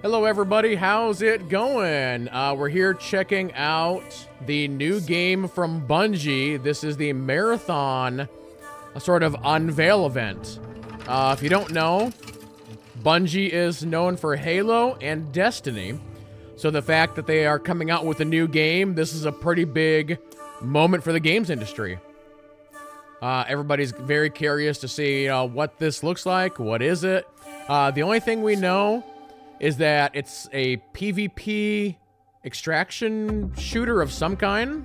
Hello everybody, how's it going? We're here checking out the new game from Bungie. This is the Marathon, a sort of unveil event. If you don't know, Bungie is known for Halo and Destiny. So the fact that they are coming out with a new game, this is a pretty big moment for the games industry. Everybody's very curious to see what this looks like. What is it? The only thing we know is that it's a PvP extraction shooter of some kind.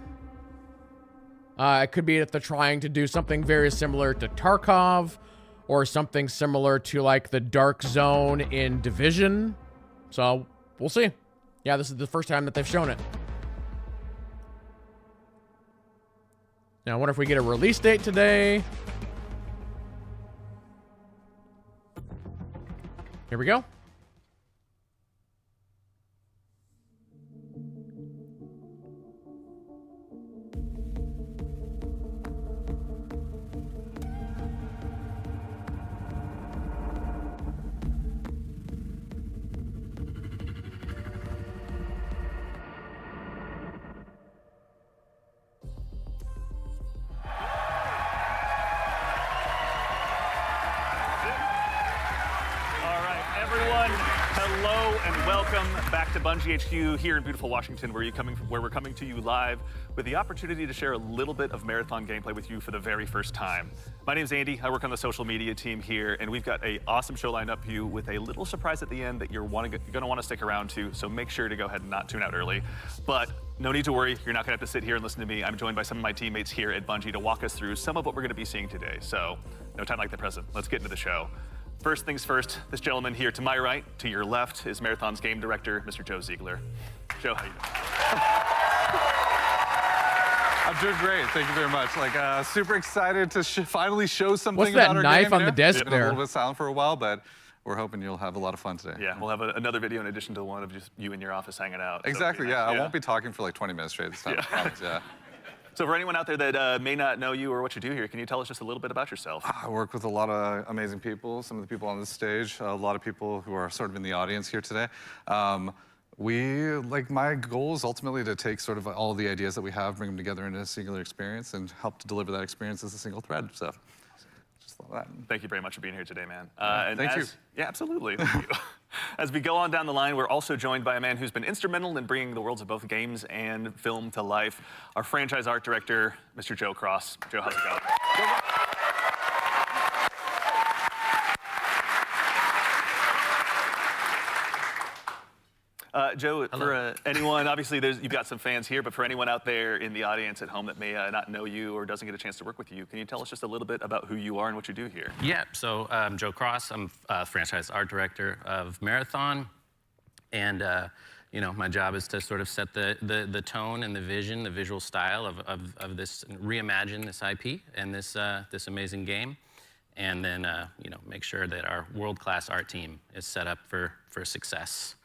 It could be that they're trying to do something very similar to Tarkov, or something similar to like the Dark Zone in Division. So we'll see. Yeah, this is the first time that they've shown it. Now I wonder if we get a release date today. Here we go. Hello and welcome back to Bungie HQ here in beautiful Washington, where we're coming to you live with the opportunity to share a little bit of Marathon gameplay with you for the very first time. My name's Andy. I work on the social media team here, and we've got an awesome show lined up for you with a little surprise at the end that you're going to want to stick around to. So make sure to go ahead and not tune out early. But no need to worry. You're not going to have to sit here and listen to me. I'm joined by some of my teammates here at Bungie to walk us through some of what we're going to be seeing today. So no time like the present. Let's get into the show. First things first, this gentleman here to my right, to your left, is Marathon's game director, Mr. Joe Ziegler. Joe, how you doing? I'm doing great, thank you very much. Super excited to finally show something What's about that our knife game, on the desk It's been there? a little bit silent for a while, but we're hoping you'll have a lot of fun today. Yeah, we'll have another video in addition to one of just you in your office hanging out. Exactly, so yeah. I won't be talking for like 20 minutes straight this time, I promise, yeah. So for anyone out there that may not know you or what you do here, can you tell us just a little bit about yourself? I work with a lot of amazing people, some of the people on this stage, a lot of people who are sort of in the audience here today. My goal is ultimately to take sort of all the ideas that we have, bring them together into a singular experience, and help to deliver that experience as a single thread. So, just love that. Thank you very much for being here today, man. Thank you. Yeah, absolutely. Thank you. As we go on down the line, we're also joined by a man who's been instrumental in bringing the worlds of both games and film to life, our franchise art director, Mr. Joe Cross. Joe, how's it going? Joe, for anyone, obviously you've got some fans here, but for anyone out there in the audience at home that may not know you or doesn't get a chance to work with you, can you tell us just a little bit about who you are and what you do here? Yeah, so I'm Joe Cross. I'm franchise art director of Marathon. And my job is to sort of set the tone and the vision, the visual style of this, reimagine this IP and this amazing game. And then, make sure that our world-class art team is set up for success.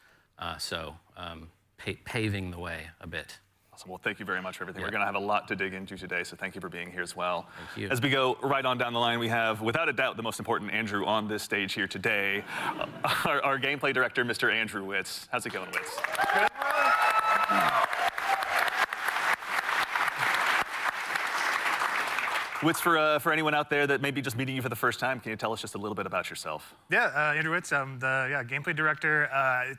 Paving the way a bit. Awesome. Well, thank you very much for everything. Yeah. We're going to have a lot to dig into today, so thank you for being here as well. Thank you. As we go right on down the line, we have, without a doubt, the most important Andrew on this stage here today, our gameplay director, Mr. Andrew Witz. How's it going, Witz? Good. Witz, for anyone out there that may be just meeting you for the first time, can you tell us just a little bit about yourself? Yeah, Andrew Witz. I'm the gameplay director.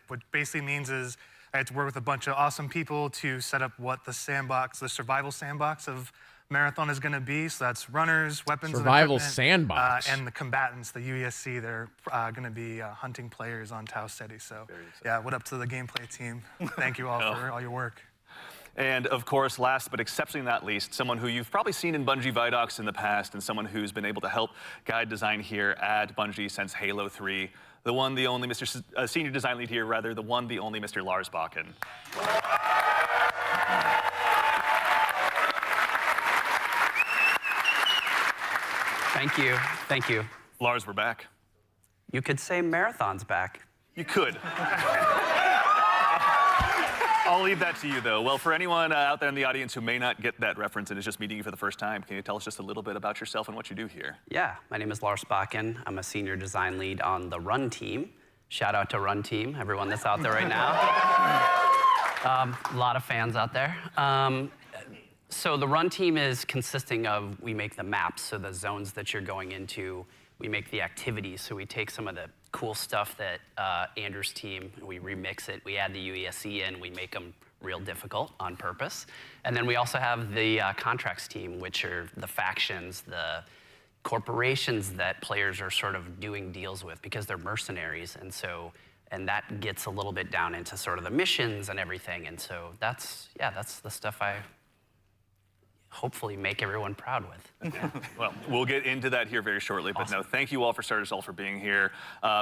What basically means is I had to work with a bunch of awesome people to set up what the survival sandbox of Marathon is going to be. So that's runners, weapons, survival sandbox, and the combatants, the UESC. They're going to be hunting players on Tau Ceti. So yeah, what up to the gameplay team? Thank you all for all your work. And of course, last but exceptionally not least, someone who you've probably seen in Bungie Vidocs in the past, and someone who's been able to help guide design here at Bungie since Halo 3. The one, the only Mr. Senior Design Lead here, rather, the one, the only Mr. Lars Bakken. Thank you. Lars, we're back. You could say Marathon's back. You could. I'll leave that to you, though. Well, for anyone out there in the audience who may not get that reference and is just meeting you for the first time, can you tell us just a little bit about yourself and what you do here? Yeah, my name is Lars Bakken. I'm a senior design lead on the Run team. Shout out to Run Team, everyone that's out there right now. A lot of fans out there. So the Run Team is consisting of, we make the maps, so the zones that you're going into. We make the activities, so we take some of the cool stuff that Andrew's team, we remix it, we add the UESC in, we make them real difficult on purpose. And then we also have the contracts team, which are the factions, the corporations that players are sort of doing deals with because they're mercenaries. And that gets a little bit down into sort of the missions and everything. And so that's the stuff I hopefully make everyone proud with. Well, we'll get into that here very shortly, but no, thank you all for starters, all for being here.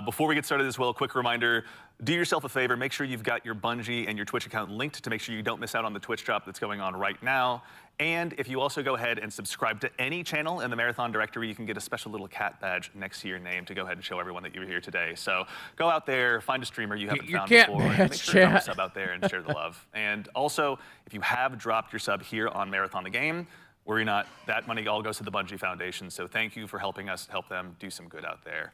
Before we get started as well, a quick reminder, do yourself a favor, make sure you've got your Bungie and your Twitch account linked to make sure you don't miss out on the Twitch drop that's going on right now. And if you also go ahead and subscribe to any channel in the Marathon directory, you can get a special little cat badge next to your name to go ahead and show everyone that you're here today. So go out there, find a streamer you haven't found before, and make sure you drop a sub out there and share the love. And also, if you have dropped your sub here on Marathon the Game, worry not, that money all goes to the Bungie Foundation, so thank you for helping us help them do some good out there.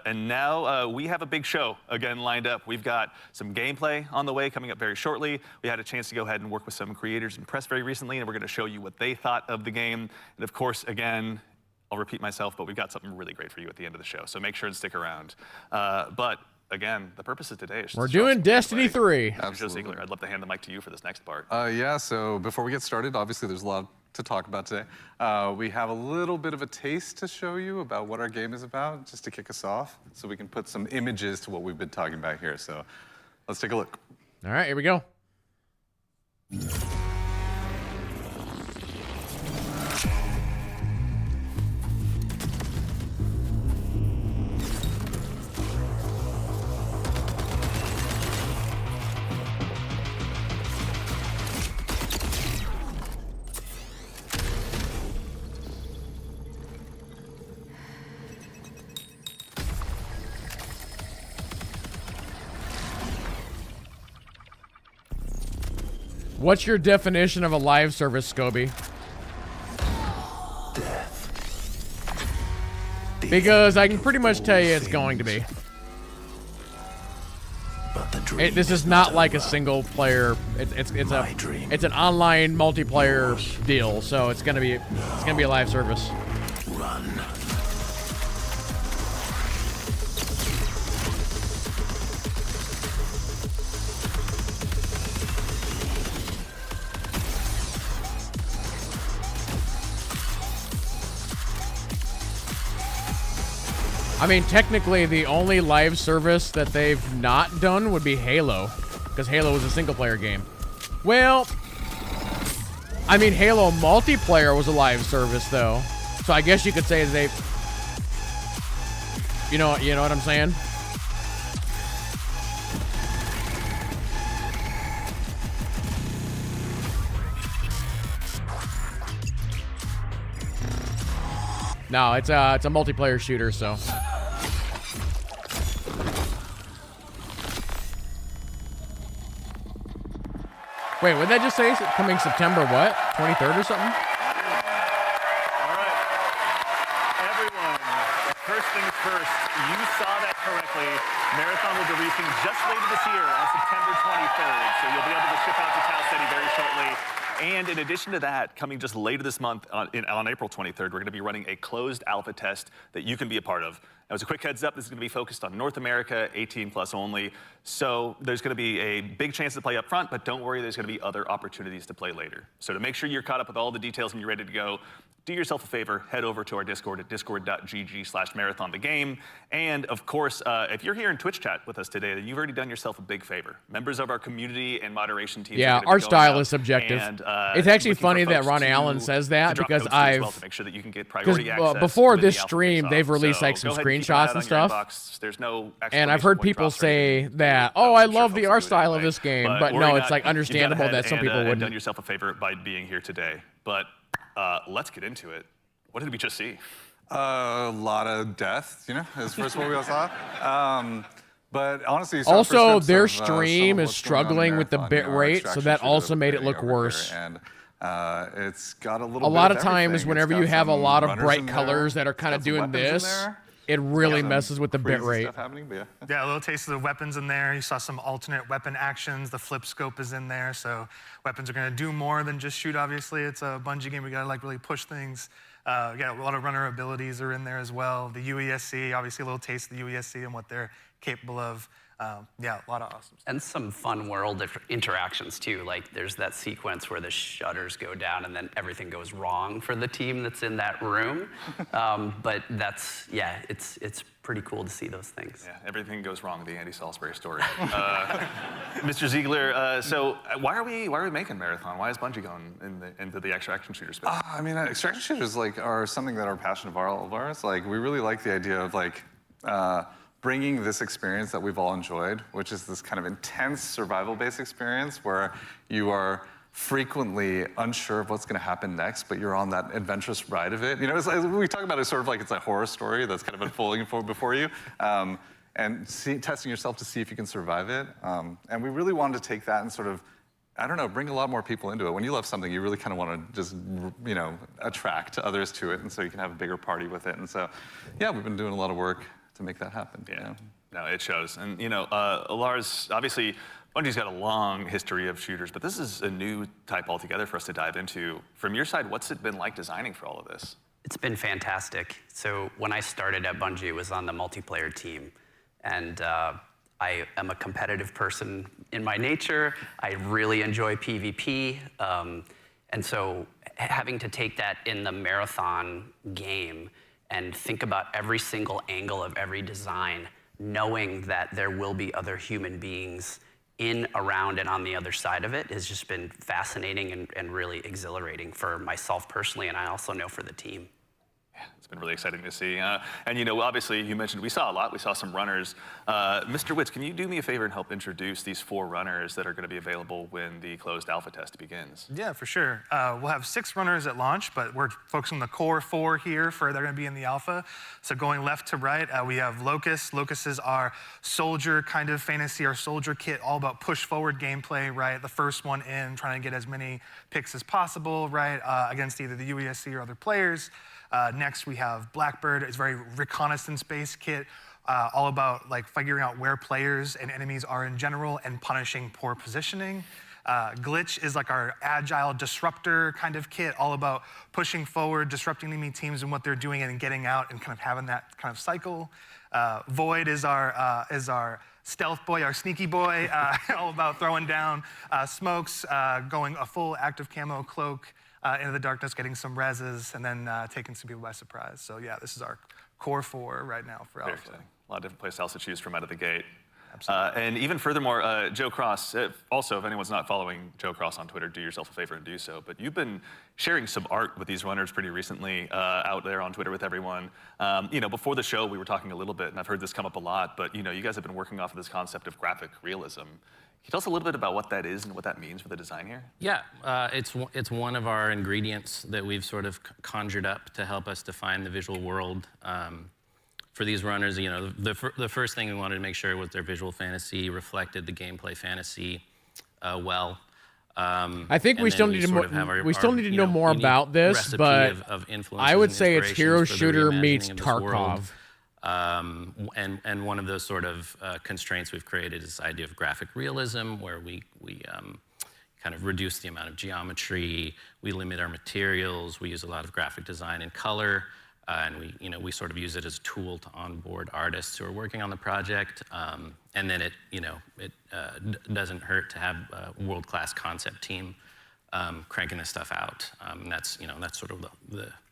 And now we have a big show again lined up. We've got some gameplay on the way coming up very shortly. We had a chance to go ahead and work with some creators and press very recently, and we're gonna show you what they thought of the game. And of course, again, I'll repeat myself, but we've got something really great for you at the end of the show, so make sure and stick around. But again, the purpose of today is we're doing Destiny 3. Joe Ziegler, I'd love to hand the mic to you for this next part. Yeah, so before we get started, obviously there's a lot to talk about today. We have a little bit of a taste to show you about what our game is about, just to kick us off, so we can put some images to what we've been talking about here. So let's take a look. All right, here we go. What's your definition of a live service, Scobie? Because I can pretty much tell you it's going to be. This is not like a single player. It's an online multiplayer deal, so it's gonna be a live service. Run. I mean, technically, the only live service that they've not done would be Halo, because Halo was a single-player game. Well, I mean, Halo multiplayer was a live service, though, so I guess you could say they, you know what I'm saying? No, it's a multiplayer shooter, so. Wait, what did that just say? Coming September what? 23rd or something? All right. Everyone, first things first, you saw that correctly. Marathon will be releasing just later this year on September 23rd, so you'll be able to ship out to Tau City very shortly. And in addition to that, coming just later this month on April 23rd, we're going to be running a closed alpha test that you can be a part of. Now, as a quick heads up, this is going to be focused on North America, 18 plus only. So there's going to be a big chance to play up front, but don't worry, there's going to be other opportunities to play later. So to make sure you're caught up with all the details and you're ready to go, do yourself a favor, head over to our Discord at discord.gg/marathonthegame. And of course, if you're here in Twitch chat with us today, then you've already done yourself a big favor. Members of our community and moderation team. Yeah, our style is subjective. It's actually funny that Ron Allen says that because before this stream, they've released like some screenshots and stuff. And I've heard people say that, oh, I love the art style of this game, but no, it's like understandable that some people wouldn't. Done yourself a favor by being here today, but let's get into it. What did we just see? A lot of death, is first what we all saw. But honestly, also their stream is struggling with the bit rate, so that also made it look worse. And it's got a little. A lot of times, whenever you have a lot of bright colors that are kind of doing this, it really Some messes with the bit crazy rate. stuff happening, but yeah. Yeah, a little taste of the weapons in there. You saw some alternate weapon actions. The flip scope is in there, so weapons are going to do more than just shoot. Obviously, it's a Bungie game. We got to like really push things. Yeah, a lot of runner abilities are in there as well. The UESC, obviously, a little taste of the UESC and what they're capable of. Yeah, a lot of awesome stuff. And some fun world interactions too. Like there's that sequence where the shutters go down and then everything goes wrong for the team that's in that room. But that's, yeah, it's pretty cool to see those things. Yeah, everything goes wrong, the Andy Salisbury story. Mr. Ziegler, so why are we making Marathon? Why is Bungie going into the extraction shooter space? I mean, extraction shooters are something that are passion of all of ours. Like, we really like the idea of bringing this experience that we've all enjoyed, which is this kind of intense survival-based experience where you are frequently unsure of what's going to happen next, but you're on that adventurous ride of it. You know, we talk about it sort of like it's a horror story that's kind of unfolding before you, and testing yourself to see if you can survive it. And we really wanted to take that and sort of, I don't know, bring a lot more people into it. When you love something, you really kind of want to just, you know, attract others to it, and so you can have a bigger party with it. And so, yeah, we've been doing a lot of work to make that happen. Yeah, no, it shows. And you know, Lars, obviously, Bungie's got a long history of shooters, but this is a new type altogether for us to dive into. From your side, what's it been like designing for all of this? It's been fantastic. So when I started at Bungie, it was on the multiplayer team. And I am a competitive person in my nature. I really enjoy PvP. And so having to take that in the Marathon game and think about every single angle of every design, knowing that there will be other human beings in, around, and on the other side of it has just been fascinating and really exhilarating for myself personally, and I also know for the team. Yeah, it's been really exciting to see. And you know, obviously, you mentioned we saw a lot. We saw some runners. Mr. Witz, can you do me a favor and help introduce these 4 runners that are going to be available when the closed alpha test begins? Yeah, for sure. We'll have 6 runners at launch, but we're focusing on the core 4 here they're going to be in the alpha. So going left to right, we have Locust. Locust is our soldier kind of fantasy, our soldier kit, all about push forward gameplay, right? The first one in, trying to get as many picks as possible, right? Against either the UESC or other players. Next, we have Blackbird. It's a very reconnaissance-based kit, all about like figuring out where players and enemies are in general and punishing poor positioning. Glitch is like our agile disruptor kind of kit, all about pushing forward, disrupting enemy teams and what they're doing and getting out and kind of having that kind of cycle. Void is our stealth boy, our sneaky boy, all about throwing down smokes, going a full active camo cloak, into the darkness, getting some reses, and then taking some people by surprise. So yeah, this is our core 4 right now for Very alpha. exciting. A lot of different playstyles to choose from out of the gate. And even furthermore, Joe Cross, also, if anyone's not following Joe Cross on Twitter, do yourself a favor and do so. But you've been sharing some art with these runners pretty recently out there on Twitter with everyone. You know, before the show, we were talking a little bit, and I've heard this come up a lot, but you know, you guys have been working off of this concept of graphic realism. Can you tell us a little bit about what that is and what that means for the design here? Yeah, it's one of our ingredients that we've sort of conjured up to help us define the visual world. For these runners, you know, the first thing we wanted to make sure was their visual fantasy reflected the gameplay fantasy well. I think we still need to know more about this, but of I would say it's hero inspirations for the shooter reimagining meets of this world. Tarkov. And one of those sort of constraints we've created is this idea of graphic realism, where we kind of reduce the amount of geometry, we limit our materials, we use a lot of graphic design and color, and we sort of use it as a tool to onboard artists who are working on the project. And then it doesn't hurt to have a world-class concept team cranking this stuff out. And that's sort of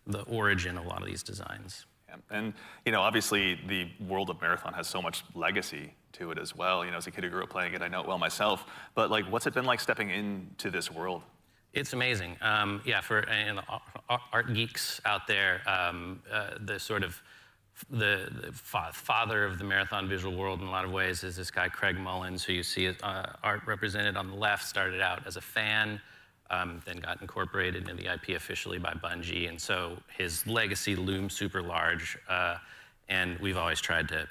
the origin of a lot of these designs. And you know, obviously, the world of Marathon has so much legacy to it as well. You know, as a kid who grew up playing it, I know it well myself. But like, what's it been like stepping into this world? It's amazing. Yeah, for art geeks out there, the sort of the father of the Marathon visual world in a lot of ways is this guy Craig Mullins, who you see art represented on the left. Started out as a fan. Then got incorporated into the IP officially by Bungie, and so his legacy looms super large. And we've always tried to,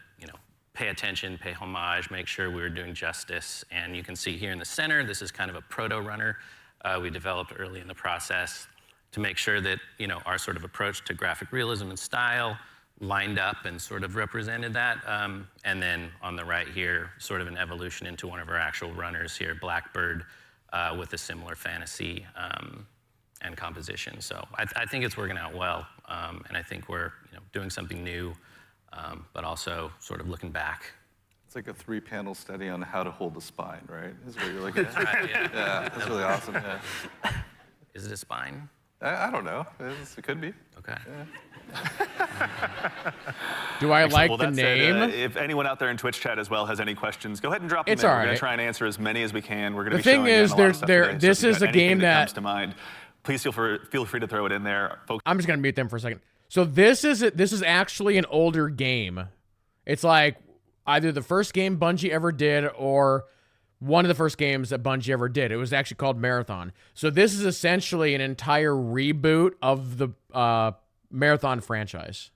pay attention, pay homage, make sure we were doing justice. And you can see here in the center, this is kind of a proto-runner we developed early in the process to make sure that, our sort of approach to graphic realism and style lined up and sort of represented that. And then on the right here, sort of an evolution into one of our actual runners here, Blackbird, with a similar fantasy and composition. So I think it's working out well, and I think we're doing something new, but also sort of looking back. It's like a 3-panel study on how to hold the spine, right? Is what you're looking at. Right, yeah. Yeah, that's really awesome. Yeah. Is it a spine? I don't know. It could be. Okay. Do I like Well, the that said, name? if anyone out there in Twitch chat as well has any questions, go ahead and drop them It's in. all We're going right. to try and answer as many as we can. We're going to The be thing showing is, a lot of stuff today, so this if you've is got a game anything that- comes to mind, please feel free to throw it in there. Folks, I'm just gonna mute them for a second. So this is actually an older game. It's like either the first game Bungie ever did or one of the first games that Bungie ever did. It was actually called Marathon. So this is essentially an entire reboot of the Marathon franchise.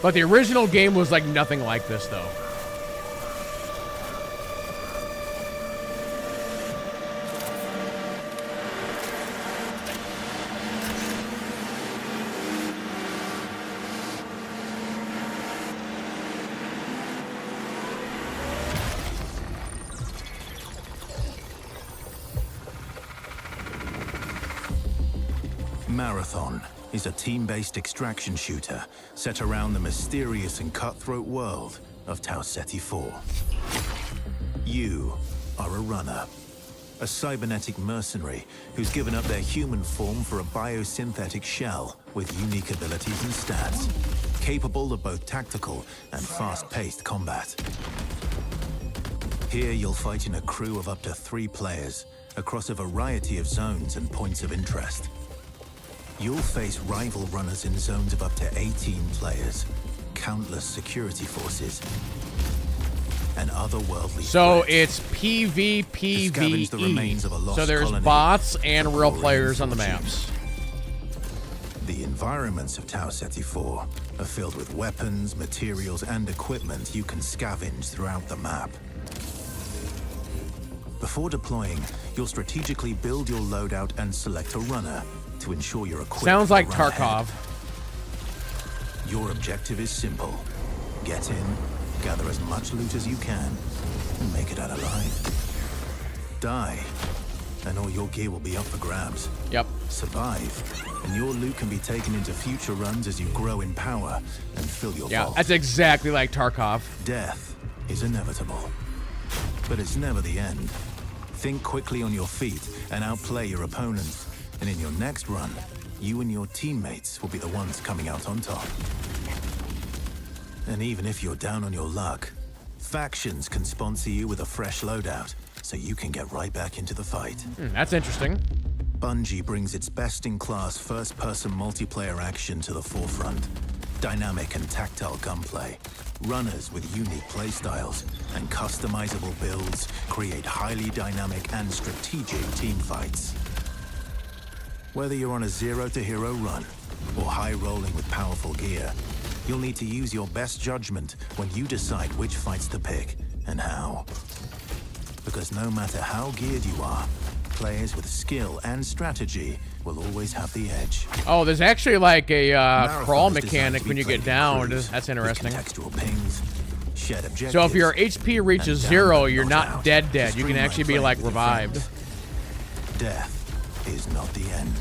But the original game was like nothing like this, though. Marathon is a team-based extraction shooter set around the mysterious and cutthroat world of Tau Ceti 4. You are a runner, a cybernetic mercenary who's given up their human form for a biosynthetic shell with unique abilities and stats, capable of both tactical and fast-paced combat. Here you'll fight in a crew of up to 3 players across a variety of zones and points of interest. You'll face rival runners in zones of up to 18 players, countless security forces, and otherworldly So threats. it's PvPvE. the remains of a lost So there's colony bots and for real glory players on and the fortune. maps. The environments of Tau Ceti 4 are filled with weapons, materials, and equipment you can scavenge throughout the map. Before deploying, you'll strategically build your loadout and select a runner to ensure you're equipped. Sounds for like the run ahead. Tarkov. Your objective is simple. Get in, gather as much loot as you can, and make it out alive. Die, and all your gear will be up for grabs. Yep. Survive, and your loot can be taken into future runs as you grow in power and fill your Yeah, vault. that's exactly like Tarkov. Death is inevitable, but it's never the end. Think quickly on your feet and outplay your opponents, and in your next run, you and your teammates will be the ones coming out on top. And even if you're down on your luck, factions can sponsor you with a fresh loadout, so you can get right back into the fight. That's interesting. Bungie brings its best-in-class first-person multiplayer action to the forefront. Dynamic and tactile gunplay, runners with unique playstyles, and customizable builds create highly dynamic and strategic team fights. Whether you're on a zero-to-hero run or high-rolling with powerful gear, you'll need to use your best judgment when you decide which fights to pick and how. Because no matter how geared you are, players with skill and strategy will always have the edge. Oh, there's actually like a Marathon crawl is designed mechanic to be when you played get in downed. crews That's with interesting. contextual pings, shared objectives, So if your HP reaches and 0, down, you're not not out. dead. You can Streamline actually be playing like with your revived. friends. Death is not the end.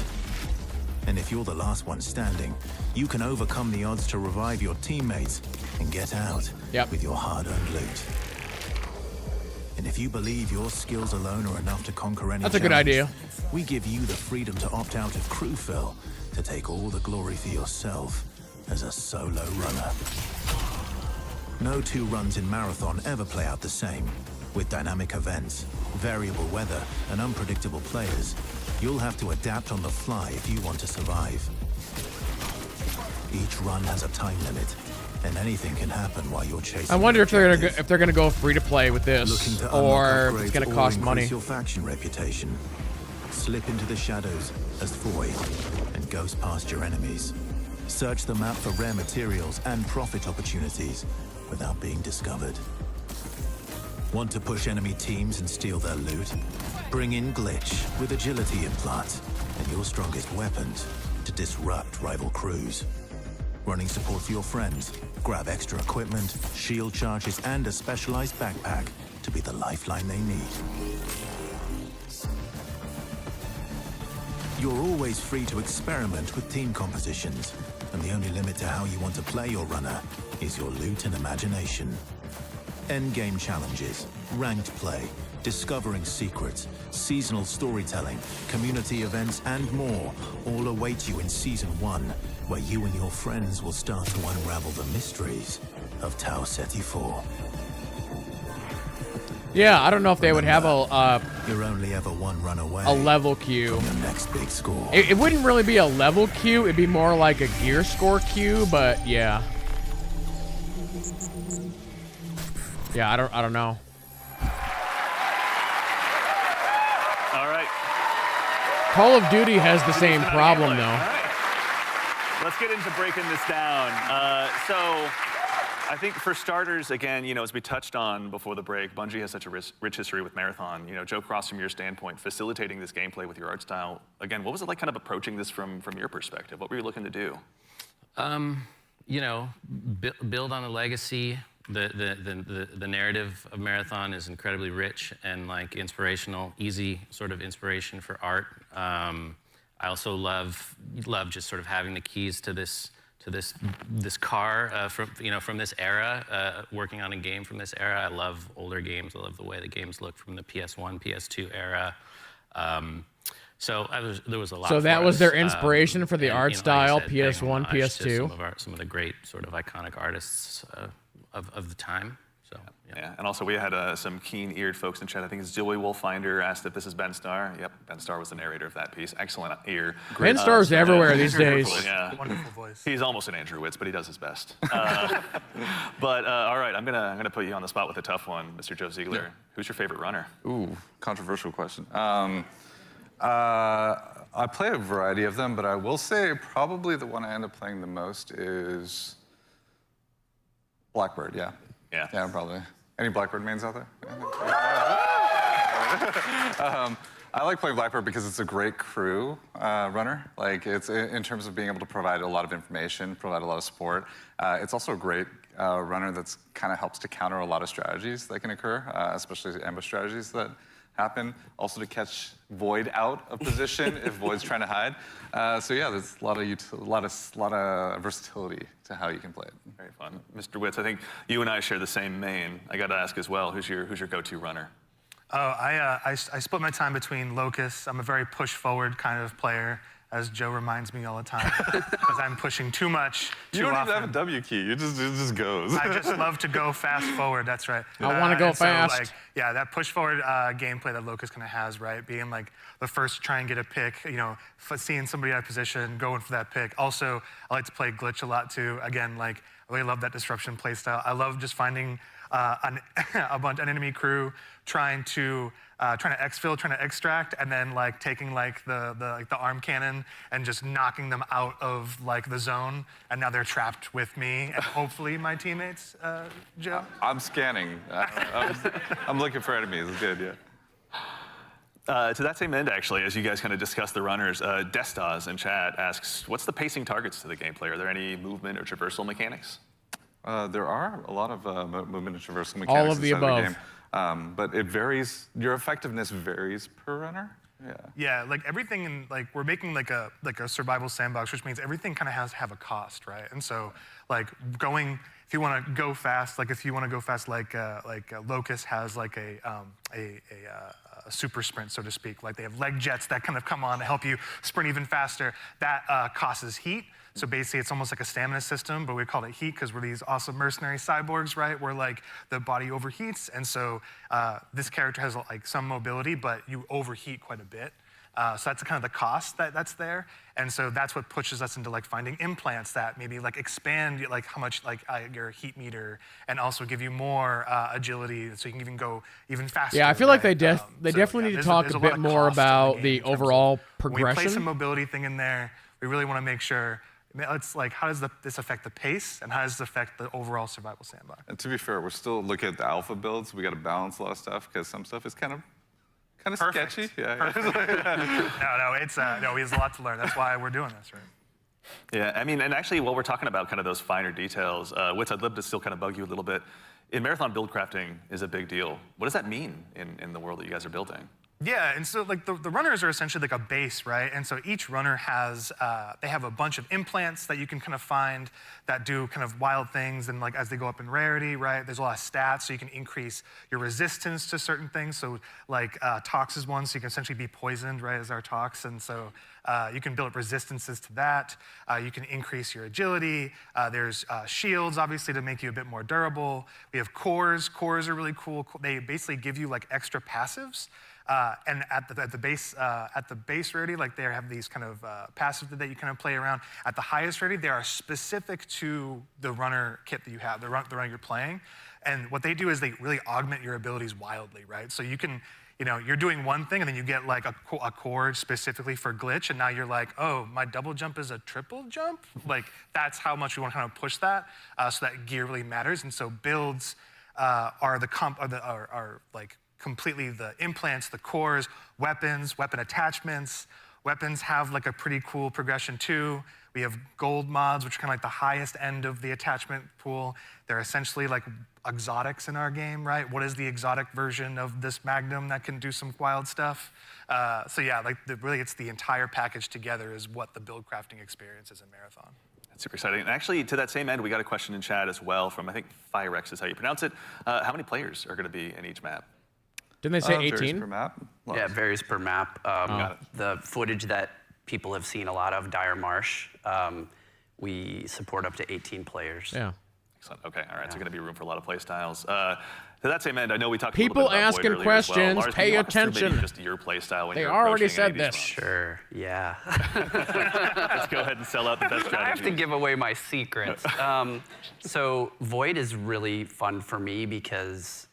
And if you're the last one standing, you can overcome the odds to revive your teammates and get out Yep. with your hard-earned loot. And if you believe your skills alone are enough to conquer any That's a good challenge, idea. we give you the freedom to opt out of crew fill to take all the glory for yourself as a solo runner. No 2 runs in Marathon ever play out the same. With dynamic events, variable weather, and unpredictable players, you'll have to adapt on the fly if you want to survive. Each run has a time limit, and anything can happen while you're chasing. I wonder your if they're gonna go free to play with Looking this, to or unlock if it's upgrades gonna or cost increase money. your faction reputation. Slip into the shadows as Void and ghost past your enemies. Search the map for rare materials and profit opportunities without being discovered. Want to push enemy teams and steal their loot? Bring in Glitch with agility implants and your strongest weapons to disrupt rival crews. Running support for your friends, grab extra equipment, shield charges, and a specialized backpack to be the lifeline they need. You're always free to experiment with team compositions, and the only limit to how you want to play your runner is your loot and imagination. Endgame challenges, ranked play, discovering secrets, seasonal storytelling, community events, and more all await you in Season 1, where you and your friends will start to unravel the mysteries of Tau Ceti 4. Yeah, I don't know if they would have You're only ever one run away a level queue. from your next big score. It wouldn't really be a level queue. It'd be more like a gear score queue, but yeah. Yeah, I don't know. All right. Call of Duty has the same problem, All though. right. Let's get into breaking this down. So I think for starters, again, as we touched on before the break, Bungie has such a rich history with Marathon. Joe Cross, from your standpoint, facilitating this gameplay with your art style, again, what was it like kind of approaching this from your perspective? What were you looking to do? Build on a legacy. The narrative of Marathon is incredibly rich and like inspirational, easy sort of inspiration for art. I also love just sort of having the keys to this car from this era, working on a game from this era. I love older games. I love the way the games look from the PS1, PS2 era. So there was a lot. So that for was us. their inspiration for the and, art like I style, said, paying PS1, homage to PS2. some of the great sort of iconic artists of the time. So Yeah, and also we had some keen-eared folks in chat. I think it's Joey Wolfinder asked if this is Ben Starr. Yep, Ben Starr was the narrator of that piece. Excellent ear. Ben Starr's everywhere these days. Yeah. Wonderful voice. He's almost an Andrew Witz, but he does his best. But all right, I'm gonna put you on the spot with a tough one, Mr. Joe Ziegler. Yeah. Who's your favorite runner? Ooh, controversial question. I play a variety of them, but I will say probably the one I end up playing the most is Blackbird, yeah. Yeah. Yeah, probably. Any Blackbird mains out there? I like playing Blackbird because it's a great crew runner. Like, it's in terms of being able to provide a lot of information, provide a lot of support. It's also a great runner that's kind of helps to counter a lot of strategies that can occur, especially ambush strategies that happen. Also to catch Void out of position if Void's trying to hide. So yeah, there's a lot of versatility to how you can play it. Very fun. Mr. Witz, I think you and I share the same main. I got to ask as well, who's your go-to runner? Oh, I split my time between Locust. I'm a very push-forward kind of player, as Joe reminds me all the time, because I'm pushing too much, too You don't often. even have a W key. It just goes. I just love to go fast forward. That's right. I wanna go and fast. So, like, yeah, that push forward gameplay that Locust kind of has, right? Being like the first to try and get a pick, seeing somebody out of position, going for that pick. Also, I like to play glitch a lot too. Again, like I really love that disruption play style. I love just finding an enemy crew trying to exfil, trying to extract, and then like taking like the arm cannon and just knocking them out of like the zone, and now they're trapped with me and hopefully my teammates. Joe. I'm scanning. I'm looking for enemies. It's good, yeah. To that same end, actually, as you guys kind of discuss the runners, Destas in chat asks, what's the pacing targets to the gameplay? Are there any movement or traversal mechanics? There are a lot of movement and traversal mechanics All of the inside above. the game, but it varies. Your effectiveness varies per runner. Yeah. Yeah, like everything in like we're making like a survival sandbox, which means everything kind of has to have a cost, right? And so like if you want to go fast, like Locust has like a super sprint, so to speak. Like they have leg jets that kind of come on to help you sprint even faster. That causes heat. So basically, it's almost like a stamina system, but we call it heat because we're these awesome mercenary cyborgs, right? Where like the body overheats, and so this character has like some mobility, but you overheat quite a bit. So that's kind of the cost that's there, and so that's what pushes us into like finding implants that maybe like expand like how much like your heat meter, and also give you more agility, so you can even go even faster. Yeah, I feel like right? they definitely need to talk a bit more about the overall When we place a progression. mobility thing in there, we really want to make sure. It's like, how does this affect the pace, and how does this affect the overall survival sandbox? And to be fair, we're still looking at the alpha builds. We got to balance a lot of stuff because some stuff is kind of Kind of Perfect. sketchy. Yeah. No, it's no, he has a lot to learn. That's why we're doing this, right? Yeah, I mean, and actually, while we're talking about kind of those finer details, Wits, I'd love to still kind of bug you a little bit. In Marathon, build crafting is a big deal. What does that mean in the world that you guys are building? Yeah, and so like the runners are essentially like a base, right? And so each runner has, they have a bunch of implants that you can kind of find that do kind of wild things, and like as they go up in rarity, right? There's a lot of stats, so you can increase your resistance to certain things. So like Tox is one, so you can essentially be poisoned, right, as our Tox, and so you can build up resistances to that. You can increase your agility. There's shields, obviously, to make you a bit more durable. We have cores. Cores are really cool. They basically give you like extra passives. And at the base rarity, like they have these kind of passives that you kind of play around. At the highest rarity, they are specific to the runner kit that you have, the runner you're playing. And what they do is they really augment your abilities wildly, right? So you can, you're doing one thing and then you get like a core specifically for glitch, and now you're like, oh, my double jump is a triple jump? Like that's how much we want to kind of push that, so that gear really matters. And so builds are like completely the implants, the cores, weapons, weapon attachments. Weapons have like a pretty cool progression too. We have gold mods, which are kind of like the highest end of the attachment pool. They're essentially like exotics in our game, right? What is the exotic version of this Magnum that can do some wild stuff? So yeah, like really it's the entire package together is what the build crafting experience is in Marathon. That's super exciting. And actually, to that same end, we got a question in chat as well from, I think, Firex is how you pronounce it. How many players are going to be in each map? Didn't they say Varies 18? per map. Lots. Yeah, it varies per map. The footage that people have seen a lot of, Dire Marsh, we support up to 18 players. Yeah. Excellent. Okay, all right, so going to be room for a lot of play styles. To that same end, I know we talked People a little bit about asking Void earlier as well. questions, Lars, can pay you walk us through attention. maybe just your play style when They you're already approaching any said of these this. runs? Sure, yeah. Let's go ahead and sell out the best I have to strategy. give away my secrets. So Void is really fun for me because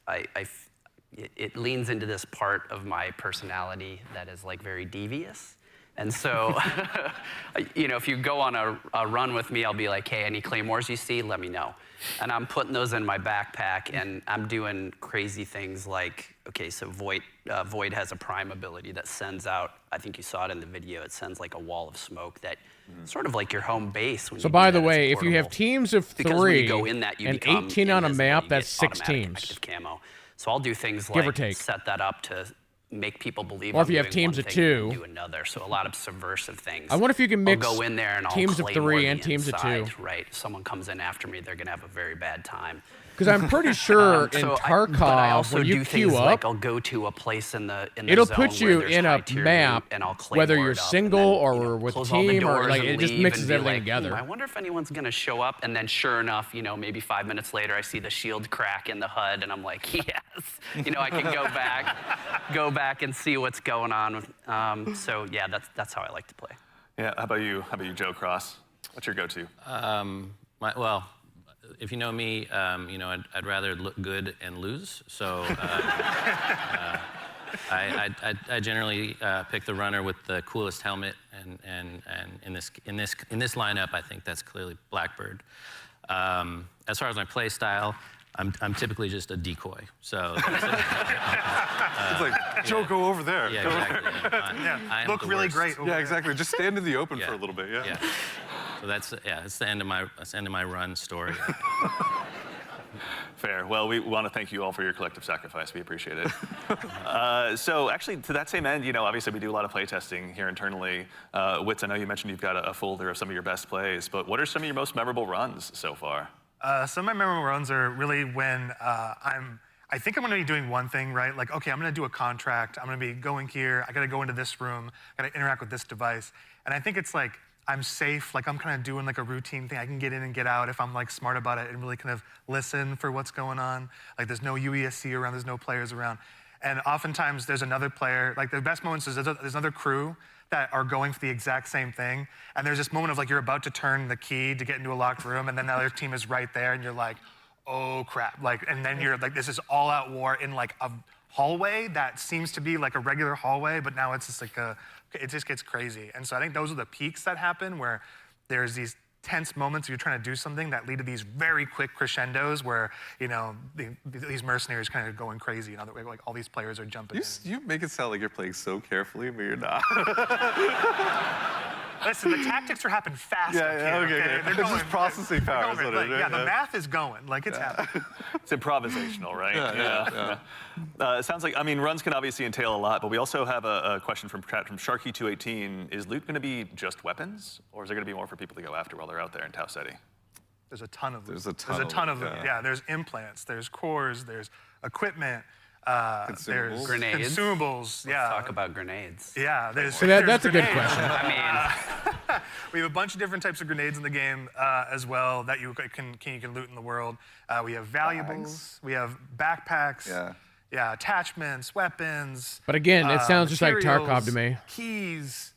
it leans into this part of my personality that is like very devious. And so, if you go on a run with me, I'll be like, hey, any claymores you see, let me know. And I'm putting those in my backpack, and I'm doing crazy things like, okay, so Void has a prime ability that sends out, I think you saw it in the video, it sends like a wall of smoke that sort of like your home base. When So you do by that, the it's way, if you have portable. teams of Because when you 3 go in that, you and become 18 on a invisible, map, you that's get 6 automatic teams. active camo. So I'll do things Give or like take. set that up to make people believe Or if I'm you have doing teams one of thing and 2. do another. So a lot of subversive things. I wonder if you can mix I'll go in there and I'll teams of claymore 3 the and teams of 2. inside, Right, someone comes in after me, they're gonna have a very bad time. Because I'm pretty sure in But I Tarkov, also when you do queue things up, like I'll go to a place in the it'll zone put where you there's in high a tier map, loot, and I'll whether claymore you're it up, single and then, or with close all the team, or doors like and it just leave mixes and be everything like, together. I wonder if anyone's gonna show up, and then sure enough, maybe 5 minutes later, I see the shield crack in the HUD, and I'm like, yes, I can go back and see what's going on. So yeah, that's how I like to play. Yeah, how about you, Joe Cross? What's your go-to? Well, if you know me, I'd rather look good and lose. So I generally pick the runner with the coolest helmet, and in this lineup, I think that's clearly Blackbird. As far as my play style, I'm typically just a decoy. So It's like, Joe, go over there. yeah, exactly. I am Look the really worst. great. Yeah, exactly. Just stand in the open Yeah. for a little bit. Yeah. So that's the end of my run story. Fair. Well, we want to thank you all for your collective sacrifice. We appreciate it. So actually, to that same end, obviously we do a lot of play testing here internally. Wits, I know you mentioned you've got a folder of some of your best plays, but what are some of your most memorable runs so far? Some of my memorable runs are really when I think I'm gonna be doing one thing, right? Like, okay, I'm gonna do a contract. I'm gonna be going here. I gotta go into this room. I gotta interact with this device. And I think it's like, I'm safe. Like I'm kind of doing like a routine thing. I can get in and get out if I'm like smart about it and really kind of listen for what's going on. Like there's no UESC around, there's no players around. And oftentimes there's another player, like the best moments is there's another crew that are going for the exact same thing. And there's this moment of like, you're about to turn the key to get into a locked room, and then the other team is right there, and you're like, oh crap. Like, and then you're like, this is all out war in like a hallway that seems to be like a regular hallway, but now it's just like it just gets crazy. And so I think those are the peaks that happen where there's these tense moments you're trying to do something that lead to these very quick crescendos where, you know, these mercenaries kind of going crazy. Another way, like all these players are jumping in. You make it sound like you're playing so carefully, but you're not. Listen, the tactics are happening fast up here, okay. They're It's just processing power is what it is, yeah, the yeah. math is going, like it's happening. It's improvisational, right? Yeah. It sounds like, I mean, runs can obviously entail a lot, but we also have a question from Sharky218. Is loot going to be just weapons, or is there going to be more for people to go after while they're out there in Tau Ceti? There's a ton of loot. There's a ton of loot. loot, Yeah, there's implants, there's cores, there's equipment, Consumables. there's Grenades. Consumables. Yeah. Talk about grenades. Yeah, there's. So there's that's a good grenades. question. I mean, We have a bunch of different types of grenades in the game as well that you can loot in the world. We have valuables. We have backpacks. Yeah. Attachments, weapons. But again, it sounds just like Tarkov materials, to me. Keys.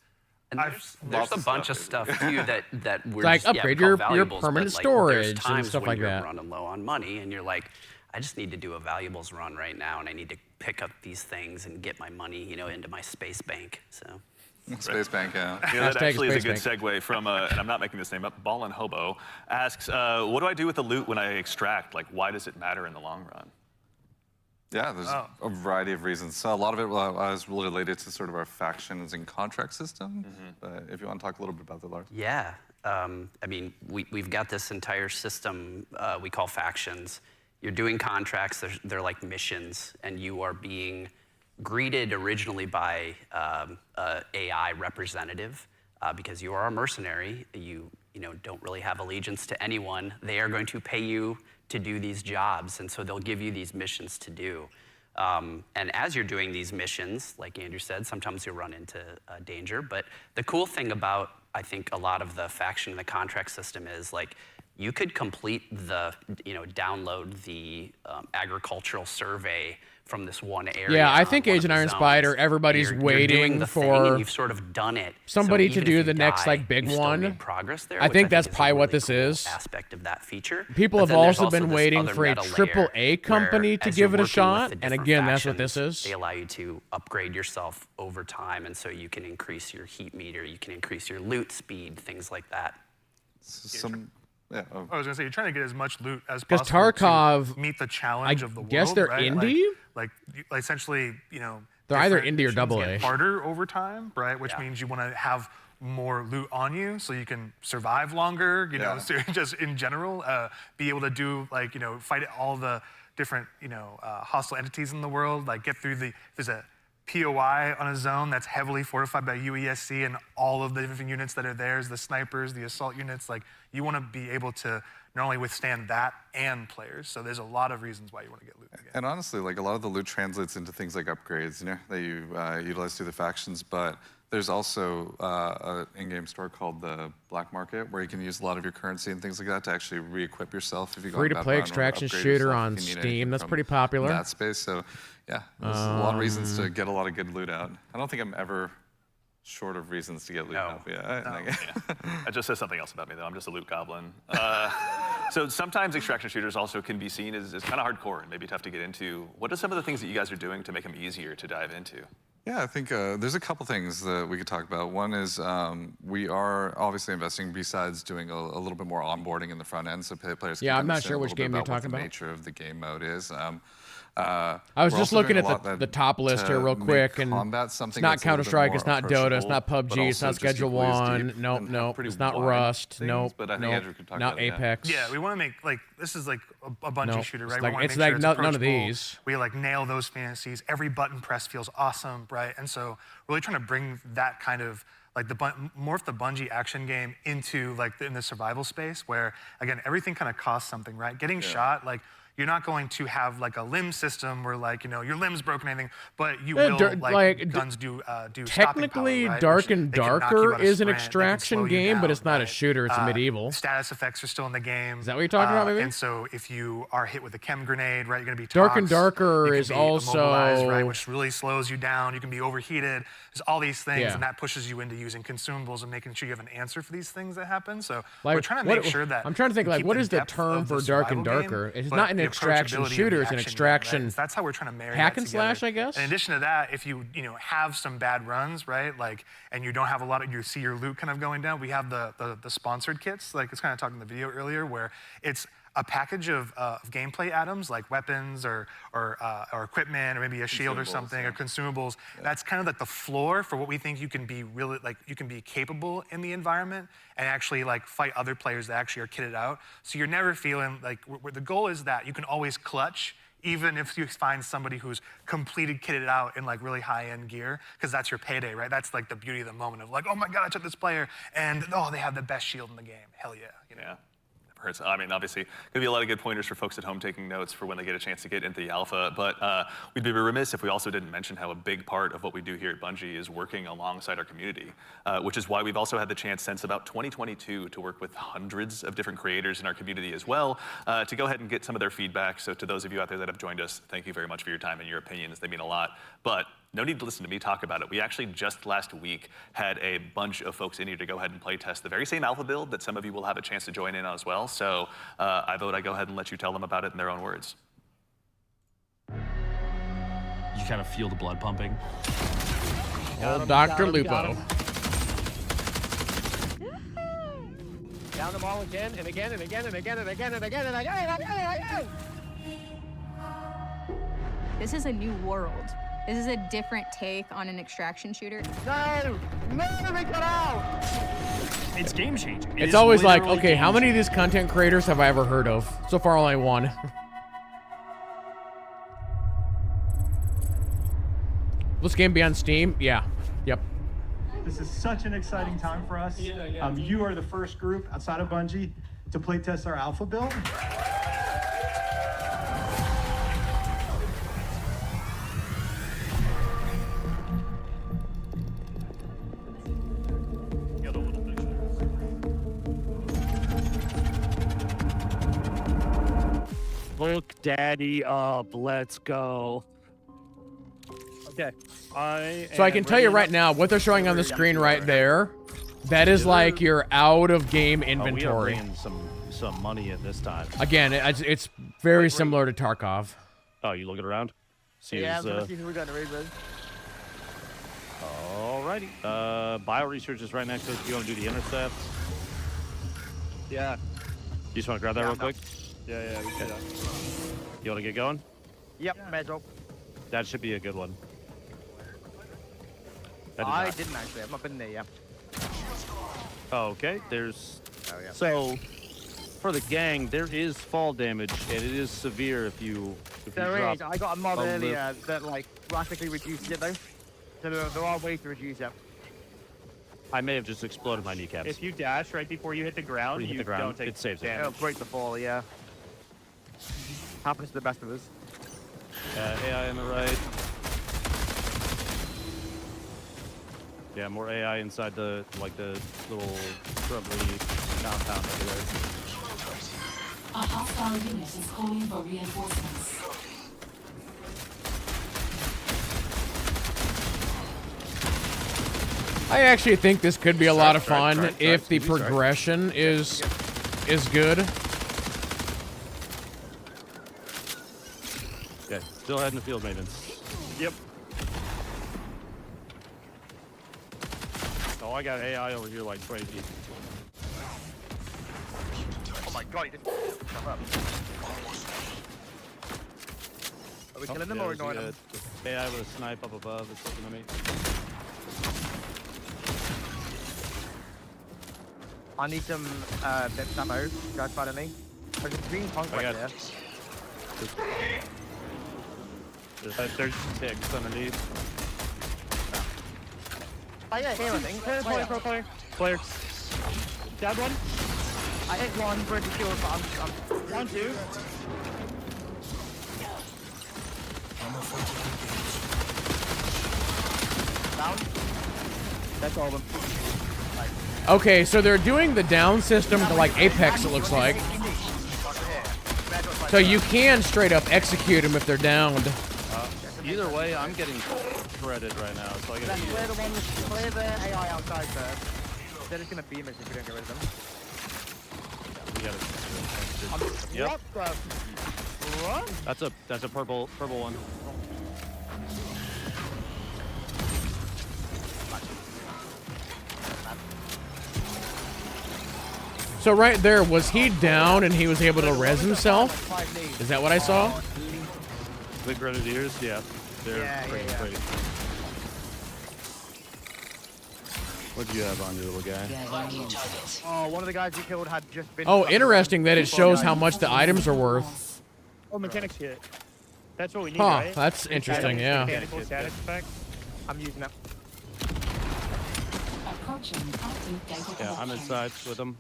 and there's Lots a of bunch of stuff, stuff too that we're like just, yeah, upgrade we call your valuables, but, permanent like, storage there's and times stuff when like you're that. running low on money and you're like, I just need to do a valuables run right now, and I need to pick up these things and get my money, you know, into my space bank. So. Space Bank, yeah. You know, that Hashtag actually is a good Space segue from, and I'm not making this name up, Ballin' Hobo asks, what do I do with the loot when I extract? Like, why does it matter in the long run? Yeah, there's a variety of reasons. So a lot of it was related to sort of our factions and contract system. But if you want to talk a little bit about that, Lars. Yeah, I mean, we've got this entire system we call factions. You're doing contracts, they're like missions, and you are being greeted originally by AI representative because you are a mercenary. You don't really have allegiance to anyone. They are going to pay you to do these jobs, and so they'll give you these missions to do. And as you're doing these missions, like Andrew said, sometimes you'll run into danger. But the cool thing about, I think, a lot of the faction and the contract system is like, you could complete the, download the agricultural survey from this one area. Yeah, I think on one Agent of the Iron zones. Spider, everybody's You're waiting doing the thing for and you've sort of done it. somebody So to even do if the you next, die, like, big you've still one. made progress there, I which think that's is a probably what really this cool is. aspect of that feature. People But have then there's also been this waiting other for a meta layer AAA company where to as give you're it a working with shot, the and different again, that's what this factions, is. They allow you to upgrade yourself over time, and so you can increase your heat meter, you can increase your loot speed, things like that. I was gonna say, you're trying to get as much loot as 'Cause possible Tarkov, to meet the challenge of the world. guess they're right? indie? Like essentially, They're either different indie or missions double get A. harder over time, right? Which Yeah. means you want to have more loot on you so you can survive longer. Yeah. So just in general, be able to do fight all the different hostile entities in the world. Like get through there's a POI on a zone that's heavily fortified by UESC and all of the different units that are there, the snipers, the assault units. Like you want to be able to not only withstand that and players. So there's a lot of reasons why you want to get loot in the game. And honestly, like a lot of the loot translates into things like upgrades, that you utilize through the factions. But there's also an in-game store called the Black Market, where you can use a lot of your currency and things like that to actually re-equip yourself if you go on Free-to-play Battle Ground or extraction upgrade shooter yourself on if you need Steam. anything That's from pretty popular. That space. So yeah, there's a lot of reasons to get a lot of good loot out. I don't think I'm ever short of reasons to get loot No. out. Yeah. That just says something else about me, though. I'm just a loot goblin. So sometimes extraction shooters also can be seen as kind of hardcore and maybe tough to get into. What are some of the things that you guys are doing to make them easier to dive into? Yeah, I think there's a couple things that we could talk about. One is we are obviously investing besides doing a little bit more onboarding in the front end, so players can Yeah, I'm not understand sure a which little bit game you're about what talking the about. nature of the game mode is. I was We're just also looking doing a at lot the top list here to real make quick, and combat it's something not that's a little bit Counter-Strike, more it's not Dota, it's not approachable, but PUBG, it's also not just Schedule equally as 1, deep nope, and have nope, pretty it's not wide Rust, things, nope, but I think nope, Andrew could talk not about it, yeah. Apex. Yeah, we want to make this is like a Bungie No, shooter, it's right? like- We wanna it's make like sure none of approachable. these. We nail those fantasies. Every button press feels awesome, right? And so really trying to bring that kind of morph the Bungie action game into in the survival space where again everything kind of costs something, right? Getting shot, you're not going to have a limb system where your limb's broken or anything, but you will guns do Technically, stopping power, right? Dark Which and they can knock you Darker out of is an sprint, they can extraction slow you game, but down, it's not a right? shooter, it's a medieval. Status effects are still in the game. Is that what you're talking about, maybe? And so if you are hit with a chem grenade, right, you're gonna be Dark and toxed, Darker you can is be also- immobilized, right, which really slows you down. You can be overheated. There's all these things, Yeah. and that pushes you into using consumables and making sure you have an answer for these things that happen. So Like, we're trying to what- make sure that I'm trying to think, we keep what is the depth term of for the Dark and survival game, Darker? It's but not an extraction approachability of shooter. the It's an action extraction game, right? So that's how we're trying to marry hack that and together. slash, I guess? In addition to that, if you have some bad runs, right, and you don't have a lot of, you see your loot kind of going down, we have the sponsored kits, like it's kind of talking in the video earlier, where it's a package of gameplay items like weapons or equipment or maybe a shield or something or consumables. That's kind of like the floor for what we think you can be really you can be capable in the environment and actually fight other players that actually are kitted out. So you're never feeling the goal is that you can always clutch even if you find somebody who's completed kitted out in really high-end gear, because that's your payday, right? That's the beauty of the moment of oh my God, I took this player and they have the best shield in the game. Hell yeah, Yeah. Hurts. I mean, obviously, gonna be a lot of good pointers for folks at home taking notes for when they get a chance to get into the alpha. But we'd be remiss if we also didn't mention how a big part of what we do here at Bungie is working alongside our community, which is why we've also had the chance since about 2022 to work with hundreds of different creators in our community as well, to go ahead and get some of their feedback. So to those of you out there that have joined us, thank you very much for your time and your opinions. They mean a lot. But no need to listen to me talk about it. We actually just last week had a bunch of folks in here to go ahead and play test the very same alpha build that some of you will have a chance to join in on as well. So I vote I go ahead and let you tell them about it in their own words. You kind of feel the blood pumping. Old Dr. Lupo. Down them all again and again and again and again and again and again and again and again and again. This is a new world. This is a different take on an extraction shooter. No! No, they got out! It's game changing. It's always like, okay, how many of these content creators have I ever heard of? So far, only one. Will this game be on Steam? Yeah. Yep. This is such an exciting time for us. You are the first group outside of Bungie to playtest our alpha build. Look daddy up, let's go. Okay, So I can tell you right now, what they're showing on the screen right there, that is like your out-of-game inventory. We are bringing some money in this time. Again, it's very similar to Tarkov. Oh, you looking around? See yeah, I'm gonna see who we got in the raid with. Alrighty. Bio research is right next to us. You want to do the intercepts? Yeah. You just want to grab that real quick? Yeah, we should. You want to get going? Yep, may as well. That should be a good one. I didn't actually. I've not been there yet. Oh, okay. There's. Oh yeah. So, for the gang, there is fall damage, and it is severe if you There is. drop I got a mod a earlier that drastically reduced it though. So there are ways to reduce it. I may have just exploded my kneecaps. If you dash right before you hit the ground, you don't take it saves it. It'll break the fall, yeah. Happens to the best of us. AI on the right. Yeah, more AI inside the little shrubbery downtown everywhere. A hostile unit is calling for reinforcements. I actually think this could be a lot of fun if the progression is good. Okay, still heading to field maintenance. Yep. Oh, I got AI over here like crazy. Oh my god, he just shut up. Are we killing them or ignoring them? AI with a snipe up above is looking at me. I need some bits ammo. Guys, find me. There's a green punk right there. There's ticks underneath. Oh yeah, here I think. Player. Down one. I hit one for the shield, but I'm 1, 2. Down. That's all of them. Okay, so they're doing the down system to like Apex, it looks like. So you can straight up execute them if they're downed. Either way, I'm getting shredded right now, so I gotta clear the AI outside first. They're just gonna beam us if we don't get rid of them. We gotta. Yep. That's a purple one. So right there, was he down and he was able to res himself? Is that what I saw? The Grenadiers, yeah. They're pretty. What'd you have on your little guy? Oh, one of the guys you killed had just been... Oh, interesting that it shows how much the items are worth. Oh, mechanics kit. That's what we need, Huh, right? that's interesting, yeah. Mechanical static effect. I'm using that. Yeah, I'm inside with them.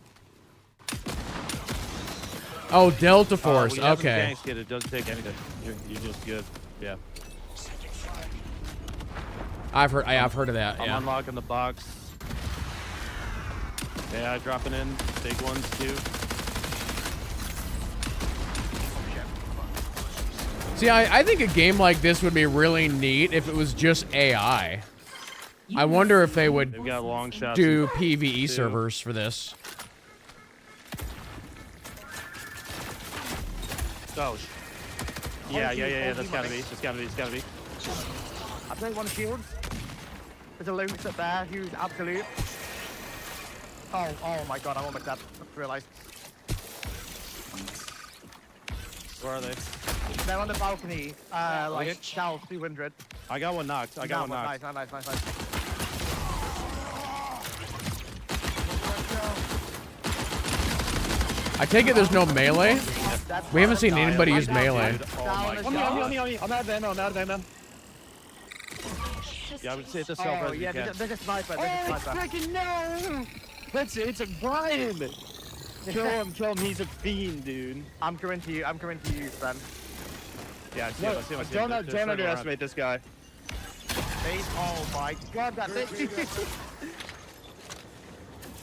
Oh, Delta When Force, you have the okay. mechanics kit, it doesn't take anything. You're just good. Yeah. I have heard of that, I'm yeah. unlocking the box. Yeah, dropping in big ones too. See, I think a game like this would be really neat if it was just AI. I wonder if they would They've got long shots do and PvE too. servers for this. Oh. Yeah. That's gotta be. It's gotta be. I played one of shields. There's a Lynx up there who's absolute. Oh my god, I'm almost dead. I just realised. Where are they? They're on the balcony, like south 200. I got one knocked. I got one knocked. Nice. I take it there's no melee? We haven't seen anybody use melee. On me. I'm out of ammo. Yeah, I would say it's a self as you can. There's a sniper. Freaking no! It's a Brian! Kill him, he's a fiend, dude. I'm coming to you, Ben. Yeah, I see him. Don't underestimate this guy. Oh my god, that bitch!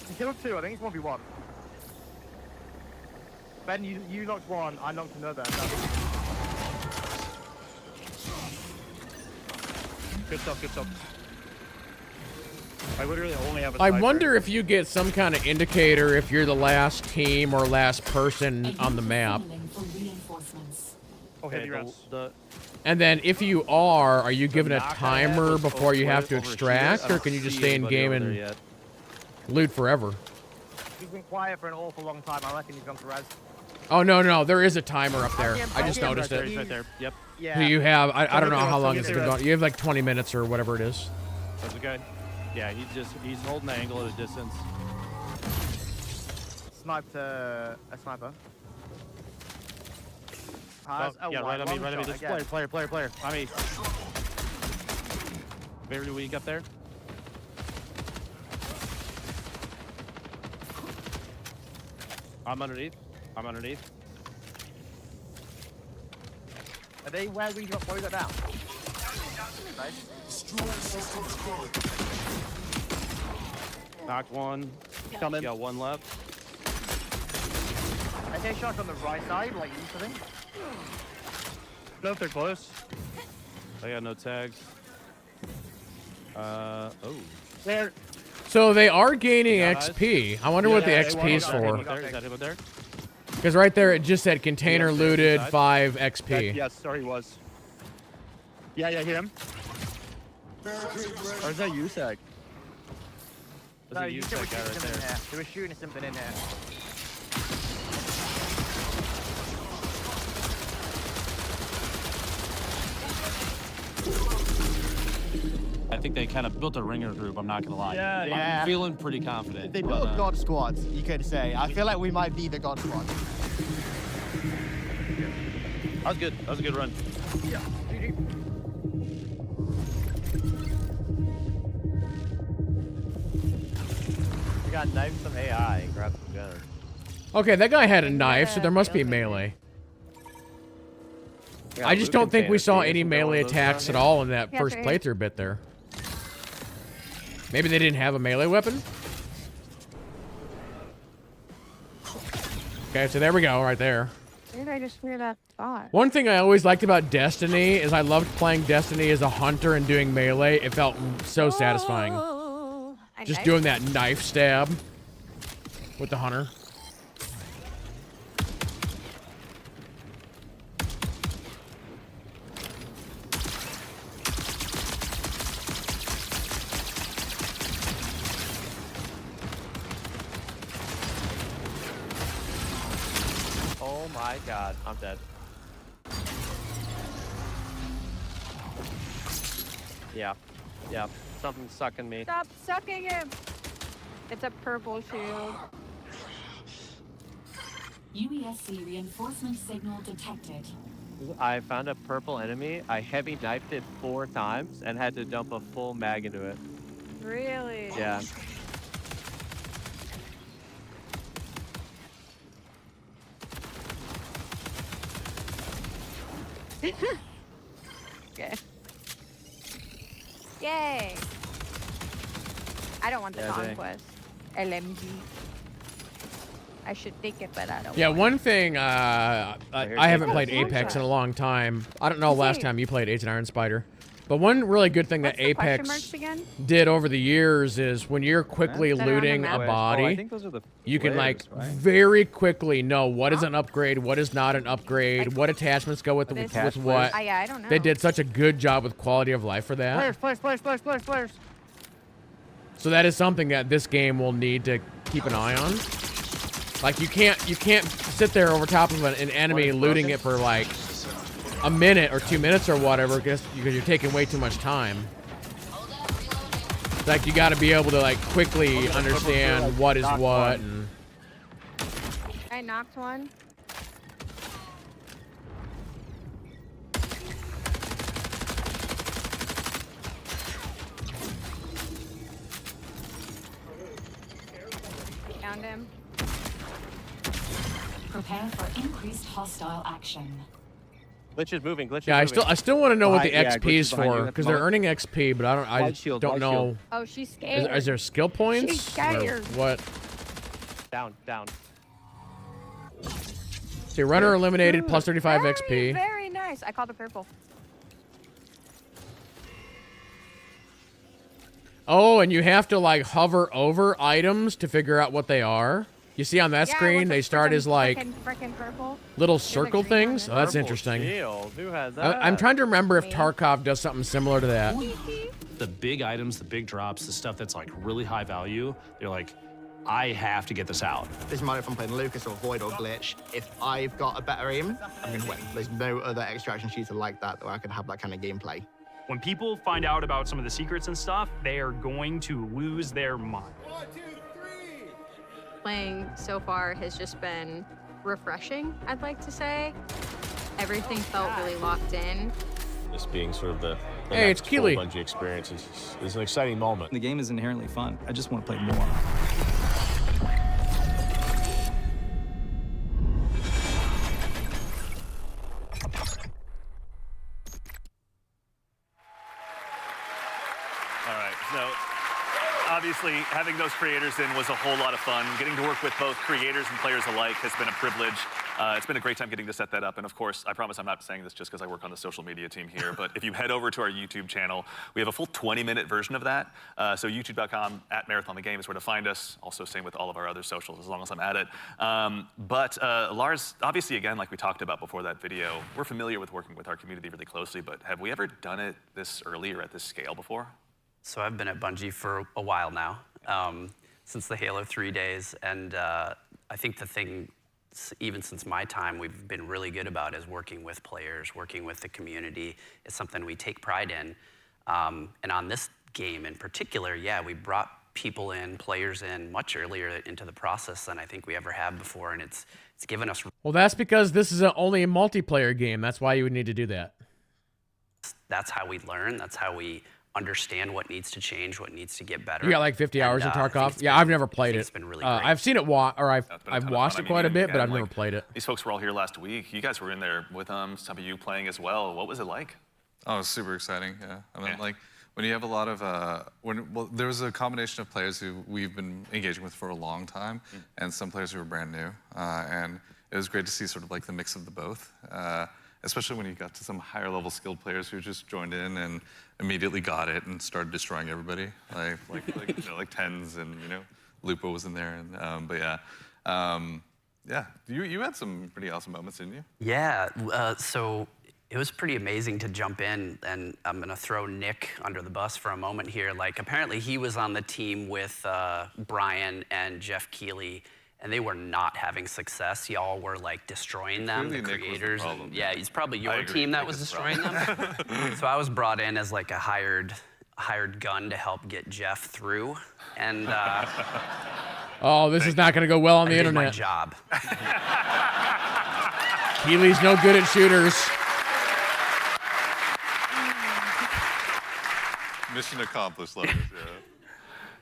He killed two, I think it's 1v1. Ben, you knocked one, I knocked another. Good stuff. I literally only have a I sniper. wonder if you get some kind of indicator if you're the last team or last person on the map. Okay, And then if you are you given a timer before you have to extract, or can you just stay in game and loot forever? He's been quiet for an awful long time, I reckon he's gone to res. Oh, no, there is a timer up there. I just noticed it. He's right there. Yep. Yeah. So you have, I don't know how long it's been going. You have like 20 minutes or whatever it is. That's okay. Yeah, he's holding the angle at a distance. Sniped a sniper. Yeah, right on me. This player. On me. Very weak up there. I'm underneath. Are they where we got boys down? Nice. Knocked one. Coming. Got one left. I take shots on the right side, like you think? No, if they're close. I got no tags. Oh. There. So they are gaining XP. I wonder what the XP is for. Is that him up there? Because right there it just said container looted 5 XP. Yes, sorry, he was. Yeah, hear him. Or is that USAC? No, you said guy right there. They were shooting something in here. I think they kind of built a ringer group, I'm not gonna lie. Yeah. I'm feeling pretty confident. They built God Squad, you could say. I feel like we might be the God Squad. That was good. That was a good run. Yeah. We got knife some AI and grab some gunners. Okay, that guy had a knife, so there must be melee. I just don't think we saw any melee attacks at all in that first playthrough bit there. Maybe they didn't have a melee weapon? Okay, so there we go, right there. Where did I just hear that thought? One thing I always liked about Destiny is I loved playing Destiny as a hunter and doing melee. It felt so satisfying. Just doing that knife stab with the hunter. my god, I'm dead. Yeah, yeah, something's sucking me. Stop sucking him. It's a purple shield. UESC reinforcement signal detected. I found a purple enemy. I heavy knifed it 4 times and had to dump a full mag into it. Really? Yeah. Okay. Yay. I don't want the conquest. LMG. I should take it, but I don't. Yeah, want one thing, I haven't played Apex in a long time. I don't know last time you played Agent Iron Spider. But one really good thing that Apex did over the years is when you're quickly looting a body, you can like very quickly know what is an upgrade, what is not an upgrade, what attachments go with what. Yeah, I don't know. They did such a good job with quality of life for that. Flares. So that is something that this game will need to keep an eye on. Like you can't sit there over top of an enemy looting it for like a minute or 2 minutes or whatever because you're taking way too much time. Like you got to be able to like quickly understand what is what. And I knocked one. Found him. Prepare for increased hostile action. Glitch is moving. yeah, I still want to know what the XP is for because they're earning XP, but I don't know. Oh, she's scared. Is there skill points? She's scared. Or what? Down. See, runner eliminated, plus 35 XP. Very nice. I called the purple. Oh, and you have to like hover over items to figure out what they are. You see on that screen, they start as like frickin' purple. little circle things. Oh, that's interesting. Who has that? I'm trying to remember if Tarkov does something similar to that. The big items, the big drops, the stuff that's like really high value, they're like, I have to get this out. Doesn't matter if I'm playing Lucas or Void or Glitch. If I've got a better aim, I'm gonna win. There's no other extraction shooter like that where I can have that kind of gameplay. When people find out about some of the secrets and stuff, they are going to lose their mind. Playing so far has just been refreshing, I'd like to say. Everything felt really locked in. This being sort of the hey, it's Keely. Bungie experience is an exciting moment. The game is inherently fun. I just want to play more. All right, so obviously having those creators in was a whole lot of fun. Getting to work with both creators and players alike has been a privilege. It's been a great time getting to set that up. And of course, I promise I'm not saying this just because I work on the social media team here, but if you head over to our YouTube channel, we have a full 20-minute version of that. So youtube.com @MarathonTheGame is where to find us. Also same with all of our other socials as long as I'm at it. But Lars, obviously again, like we talked about before that video, we're familiar with working with our community really closely, but have we ever done it this early or at this scale before? So I've been at Bungie for a while now, since the Halo 3 days, and I think the thing, even since my time, we've been really good about is working with players, working with the community. It's something we take pride in. And on this game in particular, yeah, we brought people in, players in, much earlier into the process than I think we ever have before, and it's given us... Well, that's because this is only a multiplayer game. That's why you would need to do that. That's how we learn. That's how we understand what needs to change, what needs to get better. You got like 50 hours in Tarkov? Yeah, I've never played it. It's been really great. I've seen it, I've watched it quite a bit, but I've never played it. These folks were all here last week. You guys were in there with them, some of you playing as well. What was it like? Oh, it was super exciting, yeah. I mean, like, when you have a lot of, well, there was a combination of players who we've been engaging with for a long time, and some players who were brand new. And it was great to see sort of like the mix of the both. Especially when you got to some higher level skilled players who just joined in and immediately got it and started destroying everybody, like Tens and Lupo was in there, and but yeah, you had some pretty awesome moments, didn't you? Yeah, so it was pretty amazing to jump in, and I'm gonna throw Nick under the bus for a moment here. Like apparently he was on the team with Brian and Jeff Keighley, and they were not having success. Y'all were like destroying them, Clearly the Nick was the creators. problem. Yeah, it's probably I your agree. team that Nick was is the destroying them. So I was brought in as like a hired gun to help get Jeff through, and Oh, this is not going to go well on the I did internet. my job. Keely's no good at shooters. Mission accomplished, Lotus. Yeah.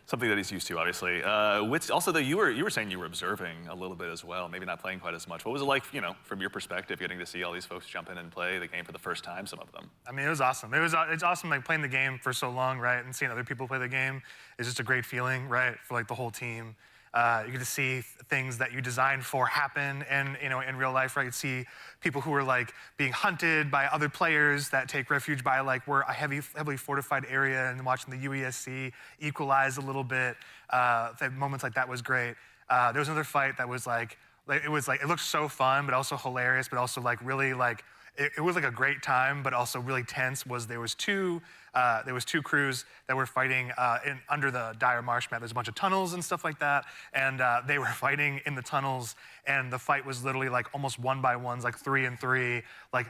Something that he's used to, obviously. Also, though, you were saying you were observing a little bit as well, maybe not playing quite as much. What was it like, from your perspective, getting to see all these folks jump in and play the game for the first time, some of them? I mean, it was awesome. It's awesome, like, playing the game for so long, right? And seeing other people play the game is just a great feeling, right? For, like, the whole team. You get to see things that you designed for happen in real life, right? You see people who are like being hunted by other players that take refuge by like we're a heavily fortified area, and watching the UESC equalize a little bit. Moments like that was great. There was another fight that was it looked so fun, but also hilarious, but also like really like it was like a great time, but also really tense. There was two crews that were fighting under the dire marsh map. There's a bunch of tunnels and stuff like that, and they were fighting in the tunnels, and the fight was literally like almost 1 by 1s, like 3 and 3, like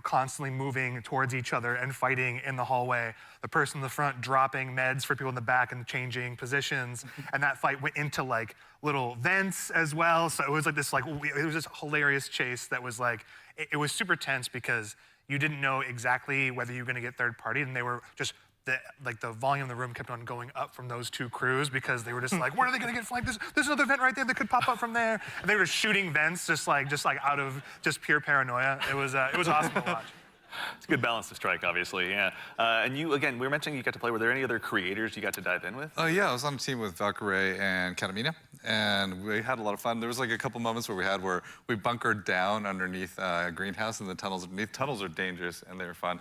constantly moving towards each other and fighting in the hallway. The person in the front dropping meds for people in the back and changing positions, and that fight went into like little vents as well. So it was like this it was this hilarious chase that was like it was super tense because you didn't know exactly whether you were going to get third party, and they were just the volume of the room kept on going up from those two crews because they were just like, when are they going to get flanked? There's another vent right there that could pop up from there, and they were shooting vents just like out of just pure paranoia. It was awesome to watch. It's a good balance to strike, obviously, yeah. And you, again, we were mentioning you got to play. Were there any other creators you got to dive in with? Oh, yeah, I was on a team with Valkyrie and Katamina, and we had a lot of fun. There was like a couple moments where we bunkered down underneath a greenhouse in the tunnels underneath. Tunnels are dangerous, and they were fun.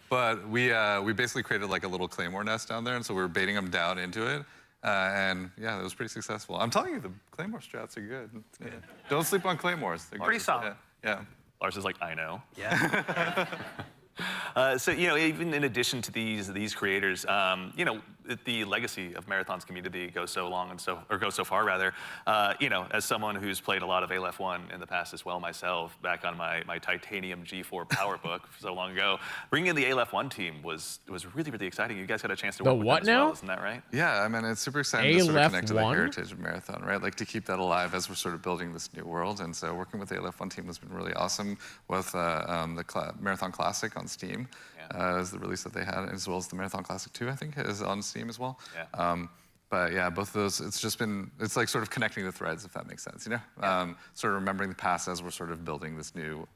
But we basically created like a little claymore nest down there, and so we were baiting them down into it. And yeah, it was pretty successful. I'm telling you, the claymore strats are good. Yeah. Don't sleep on claymores. They're pretty good. solid. Yeah. Lars is like, I know. Yeah. So, even in addition to these creators, the legacy of Marathon's community goes so long goes so far rather. As someone who's played a lot of Aleph 1 in the past as well myself, back on my Titanium G4 PowerBook so long ago, bringing in the Aleph 1 team was really, really exciting. You guys got a chance to work with them as well, isn't that right? Yeah, I mean, it's super exciting to sort of connect to the Aleph 1? heritage of Marathon, right? Like to keep that alive as we're sort of building this new world. And so working with the Aleph 1 team has been really awesome with the Marathon Classic on Steam. Is the release that they had, as well as the Marathon Classic 2, I think, is on Steam as well. Yeah. But yeah, both of those, it's like sort of connecting the threads, if that makes sense, Sort of remembering the past as we're sort of building this new,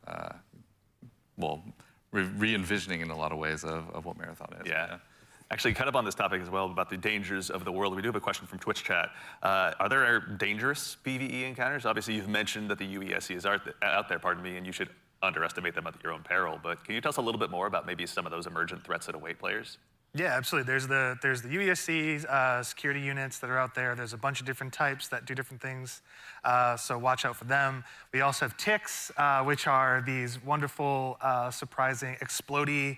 re-envisioning in a lot of ways of what Marathon is. Yeah. Actually, kind of on this topic as well, about the dangers of the world, we do have a question from Twitch chat. Are there dangerous PvE encounters? Obviously, you've mentioned that the UESC is out there, and you should underestimate them at your own peril, but can you tell us a little bit more about maybe some of those emergent threats that await players? Yeah, absolutely. There's the UESC security units that are out there. There's a bunch of different types that do different things, so watch out for them. We also have ticks, which are these wonderful, surprising, explodey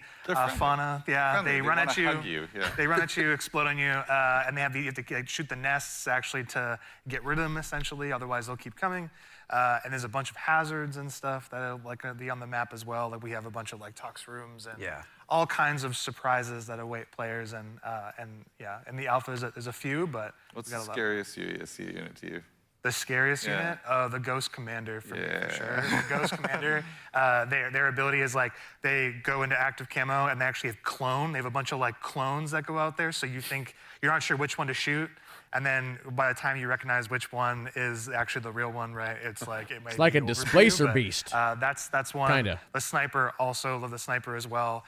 fauna. Yeah, they run at you. Yeah. They run at you, explode on you, and you have to shoot the nests actually to get rid of them essentially. Otherwise, they'll keep coming. And there's a bunch of hazards and stuff that are be on the map as well. Like we have a bunch of like tox rooms and all kinds of surprises that await players. And the alpha is a few, but what's the scariest UESC unit to you? The scariest unit? The Ghost Commander for me, for sure. The Ghost Commander, their ability is like they go into active camo and they actually have clone. They have a bunch of like clones that go out there, so you think you're not sure which one to shoot. And then by the time you recognize which one is actually the real one, right? It's like it's like a displacer beast. That's one. Kinda. The sniper, also love the sniper as well.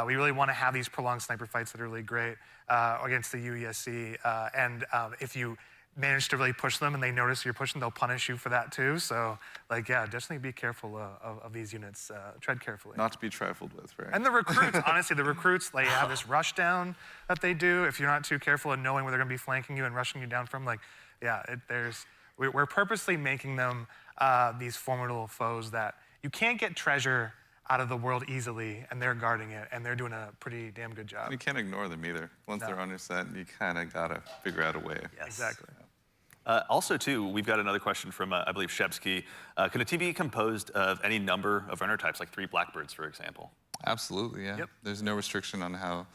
We really want to have these prolonged sniper fights that are really great against the UESC. And if you manage to really push them and they notice you're pushing, they'll punish you for that too. So definitely be careful of these units. Tread carefully. Not to be trifled with, right? And the recruits, honestly, they have this rush down that they do. If you're not too careful in knowing where they're going to be flanking you and rushing you down from, we're purposely making them these formidable foes that you can't get treasure out of the world easily, and they're guarding it, and they're doing a pretty damn good job. And you can't ignore them either. Once they're on your set, you kind of got to figure out a way. Yes. Exactly. Also, too, we've got another question from, I believe, Shebsky. Can a team be composed of any number of runner types, like 3 Blackbirds, for example? Absolutely, yeah. Yep. There's no restriction on how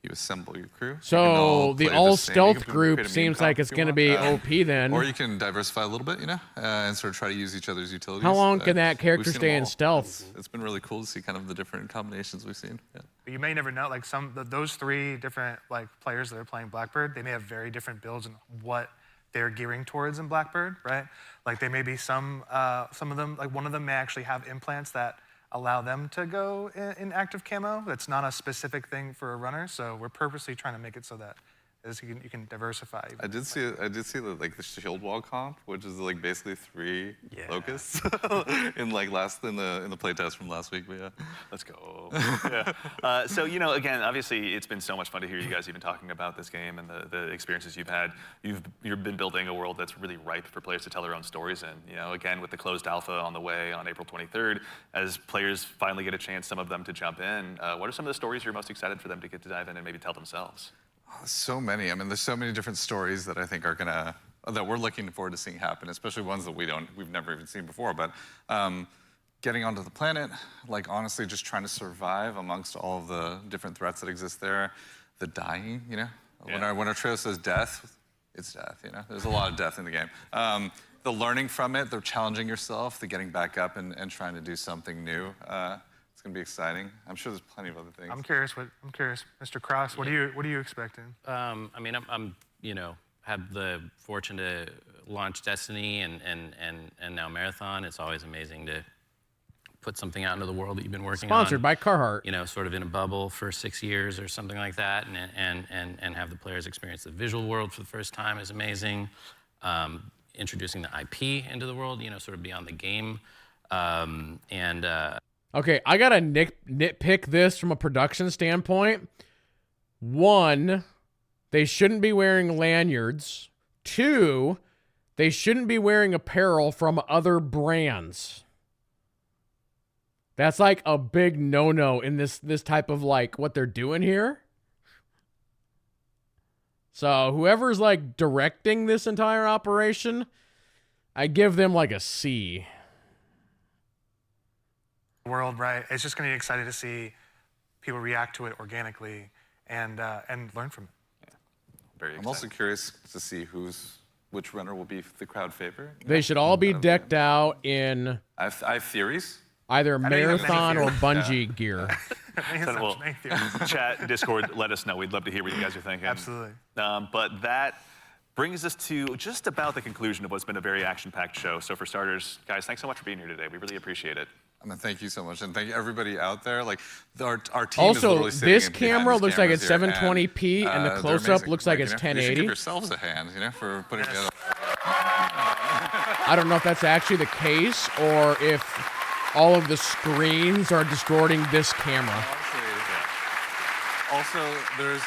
you assemble your crew. So the play all same. You stealth can group create a meme seems comp like if it's you going to want. be OP then. Or you can diversify a little bit, and sort of try to use each other's utilities. How long can that We've character seen them stay in all. stealth? It's been really cool to see kind of the different combinations we've seen. Yeah. But you may never know, like those 3 different like players that are playing Blackbird, they may have very different builds and what they're gearing towards in Blackbird, right? Like they may be some of them, like one of them may actually have implants that allow them to go in active camo. That's not a specific thing for a runner, so we're purposely trying to make it so that you can diversify. I did see the shield wall comp, which is like basically 3 locusts in like in the playtest from last week. But yeah, let's go. Yeah. So again, obviously, it's been so much fun to hear you guys even talking about this game and the experiences you've had. You've been building a world that's really ripe for players to tell their own stories in. Again, with the closed alpha on the way on April 23rd, as players finally get a chance, some of them to jump in. What are some of the stories you're most excited for them to get to dive in and maybe tell themselves? So many. I mean, there's so many different stories that I think are that we're looking forward to seeing happen, especially ones that we've never even seen before. But getting onto the planet, like honestly, just trying to survive amongst all of the different threats that exist there. The dying, when our trail says death, it's death. There's a lot of death in the game. The learning from it, the challenging yourself, the getting back up and trying to do something new. It's gonna be exciting. I'm sure there's plenty of other things. I'm curious, Mr. Cross. What are you expecting? I mean, I'm have the fortune to launch Destiny and now Marathon. It's always amazing to put something out into the world that you've been working on. Sponsored by Carhartt. Sort of in a bubble for 6 years or something like that, and have the players experience the visual world for the first time is amazing. Introducing the IP into the world, sort of beyond the game, Okay, I gotta nitpick this from a production standpoint. 1, they shouldn't be wearing lanyards. 2, they shouldn't be wearing apparel from other brands. That's like a big no-no in this type of like what they're doing here. So whoever's like directing this entire operation, I give them like a C. World, right? It's just going to be exciting to see people react to it organically and learn from it. Yeah. Very exciting. I'm also curious to see which runner will be the crowd favorite. They should all be decked out in. I have theories. Either Marathon or Bungie gear. Well, chat, Discord, let us know. We'd love to hear what you guys are thinking. Absolutely. But that brings us to just about the conclusion of what's been a very action-packed show. So for starters, guys, thanks so much for being here today. We really appreciate it. I mean, thank you so much, and thank you everybody out there. Like our team is also, literally sitting this behind camera these looks like it's cameras here, 720p, and the they're close-up amazing. looks like it's You should 1080. give yourselves a hand, for putting together. I don't know if that's actually the case or if all of the screens are distorting this camera. Also, there's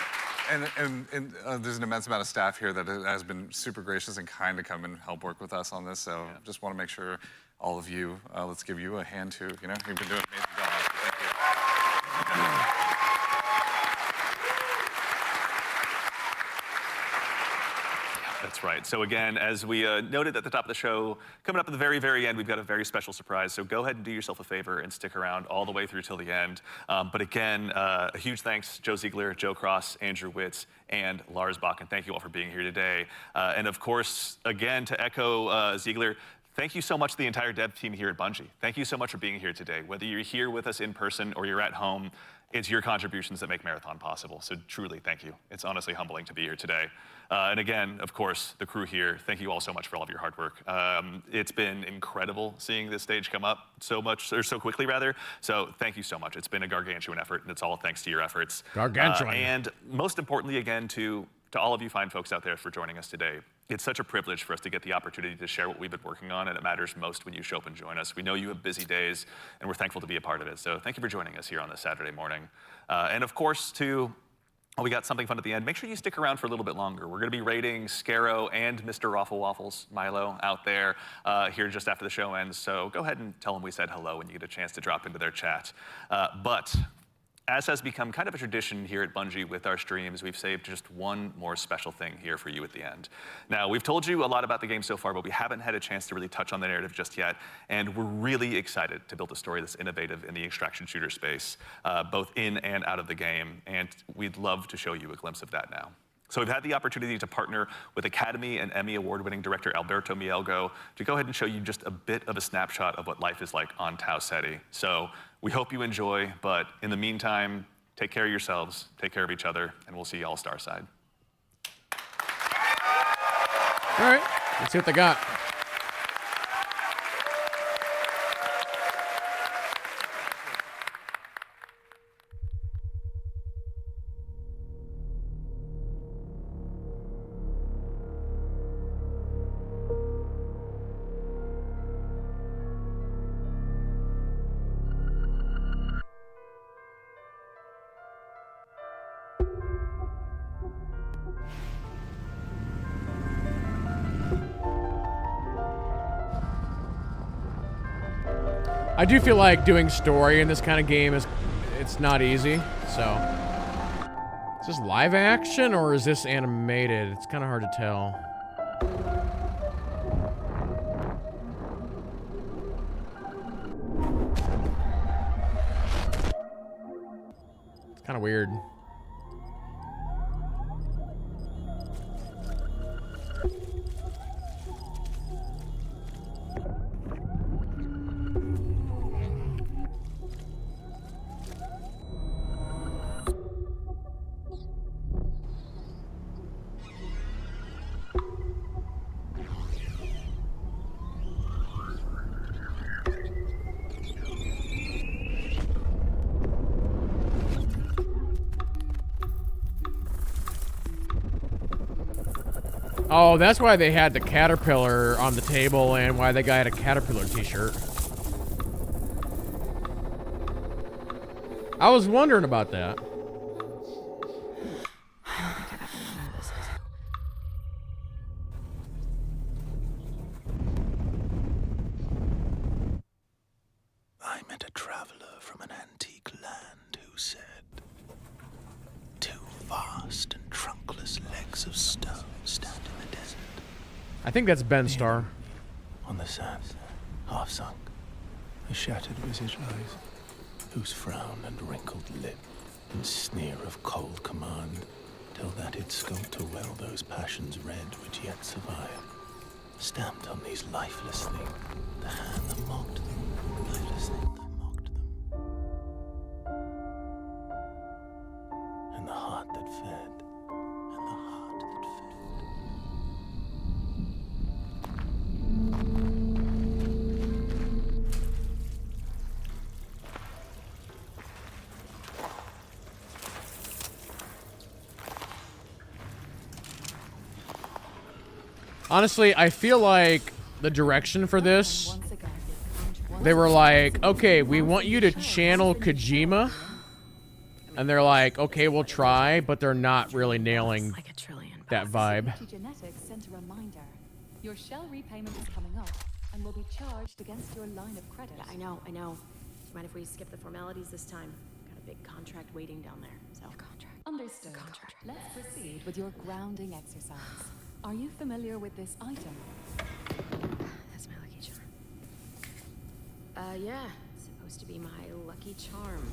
there's an immense amount of staff here that has been super gracious and kind to come and help work with us on this. So just want to make sure all of you, let's give you a hand too. You've been doing an amazing job. Thank you. That's right. So again, as we noted at the top of the show, coming up at the very, very end, we've got a very special surprise. So go ahead and do yourself a favor and stick around all the way through till the end. But again, a huge thanks, Joe Ziegler, Joe Cross, Andrew Witz, and Lars Bach. And thank you all for being here today. And of course, again, to echo Ziegler, thank you so much to the entire dev team here at Bungie. Thank you so much for being here today. Whether you're here with us in person or you're at home, it's your contributions that make Marathon possible. So truly, thank you. It's honestly humbling to be here today. And again, of course, the crew here, thank you all so much for all of your hard work. It's been incredible seeing this stage come up so quickly, rather. So thank you so much. It's been a gargantuan effort, and it's all thanks to your efforts. Gargantuan. And most importantly, again, to all of you fine folks out there for joining us today. It's such a privilege for us to get the opportunity to share what we've been working on, and it matters most when you show up and join us. We know you have busy days, and we're thankful to be a part of it. So thank you for joining us here on this Saturday morning. And of course, we got something fun at the end. Make sure you stick around for a little bit longer. We're going to be rating Scarrow and Mr. Raffle Waffles, Milo, out there here just after the show ends. So go ahead and tell them we said hello when you get a chance to drop into their chat. But As has become kind of a tradition here at Bungie with our streams, we've saved just one more special thing here for you at the end. Now, we've told you a lot about the game so far, but we haven't had a chance to really touch on the narrative just yet, and we're really excited to build a story that's innovative in the extraction shooter space, both in and out of the game, and we'd love to show you a glimpse of that now. So we've had the opportunity to partner with Academy and Emmy Award-winning director Alberto Mielgo to go ahead and show you just a bit of a snapshot of what life is like on Tau Ceti. So we hope you enjoy, but in the meantime, take care of yourselves, take care of each other, and we'll see y'all Starside. All right, let's see what they got. I do feel like doing story in this kind of game it's not easy, so. Is this live action or is this animated? It's kind of hard to tell. It's kind of weird. Oh, that's why they had the caterpillar on the table and why that guy had a caterpillar t-shirt. I was wondering about that. I met a traveler from an antique land who said, "Two vast and trunkless legs of stone stand in the desert." I think that's Ben Starr. On the sand, half sunk, a shattered visage lies, whose frown and wrinkled lip and sneer of cold command tell that it sculptor well those passions red which yet survive. Stamped on these lifeless things, the hand that mocked them, lifeless thing that mocked them, and the heart that fed, and the heart that fed. Honestly, I feel like the direction for this, they were like, okay, we want you to channel Kojima. And they're like, okay, we'll try, but they're not really nailing that vibe. Genetics sent a reminder. Your shell repayment is coming up and will be charged against your line of credit. Yeah, I know. Do you mind if we skip the formalities this time? Got a big contract waiting down there, so. Understood. Let's proceed with your grounding exercise. Are you familiar with this item? That's my lucky charm. Yeah. It's supposed to be my lucky charm.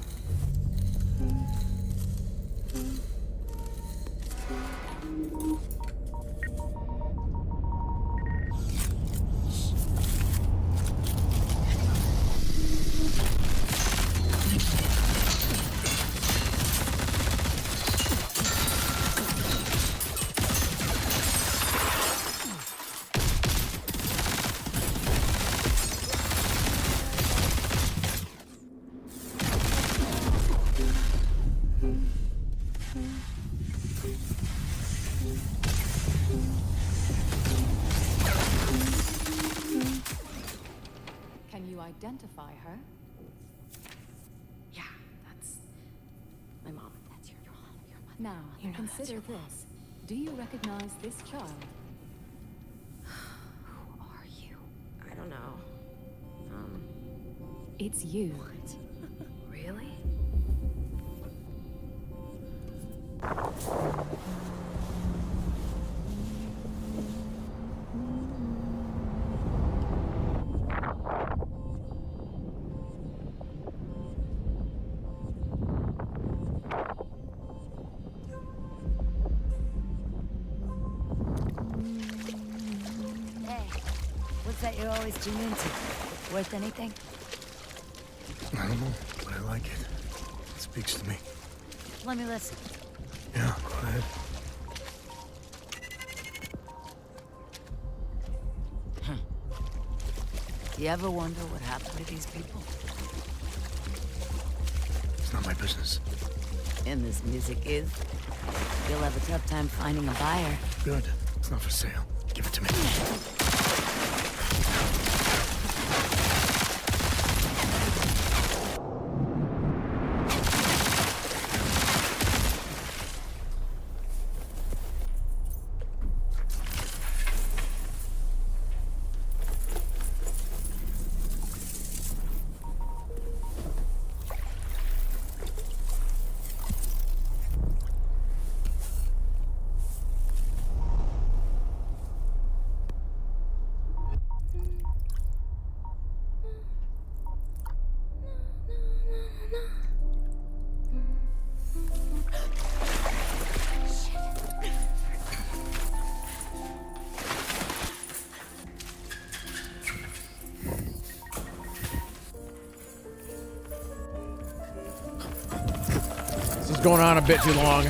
Identify her? Yeah, that's my mom. That's your mom. Now, consider this. Do you recognize this child? Who are you? I don't know. It's you. What? Really? Hey, what's that you're always tuned into? Worth anything? I don't know, but I like it. It speaks to me. Let me listen. Yeah, go ahead. You ever wonder what happened to these people? It's not my business. And this music is. You'll have a tough time finding a buyer. Good. It's not for sale. Give it to me. This is going on a bit too long.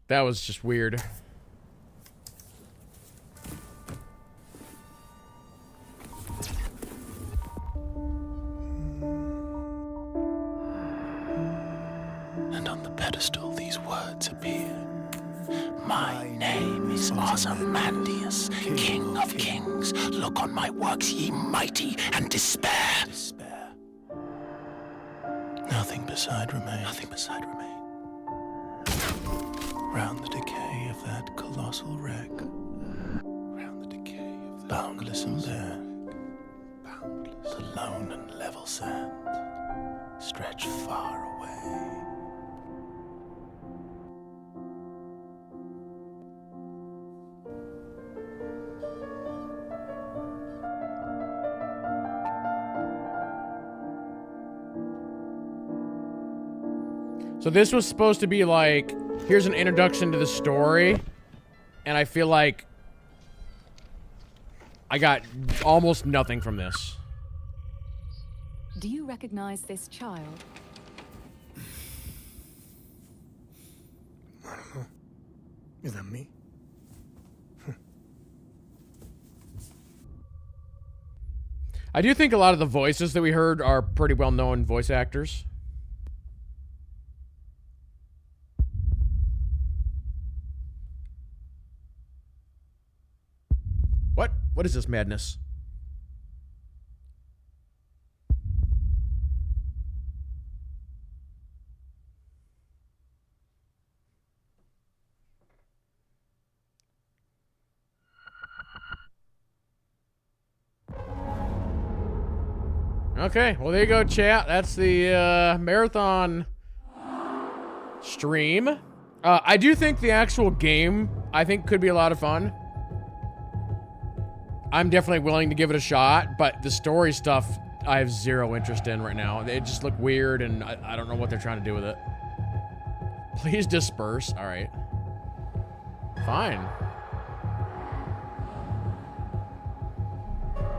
That was just weird. And on the pedestal these words appear. My name is Ozymandias, King of Kings. Look on my works, ye mighty, and despair. Nothing beside remain. Nothing beside remain. Round the decay of that colossal wreck. Round the decay of that boundless and bare. Boundless. The lone and level sand stretch far away. So this was supposed to be like, here's an introduction to the story, and I feel like I got almost nothing from this. Do you recognize this child? I don't know. Is that me? I do think a lot of the voices that we heard are pretty well-known voice actors. What? What is this madness? Okay, well there you go, chat. That's the marathon stream. I do think the actual game, I think, could be a lot of fun. I'm definitely willing to give it a shot, but the story stuff I have zero interest in right now. They just look weird, and I don't know what they're trying to do with it. Please disperse. All right. Fine.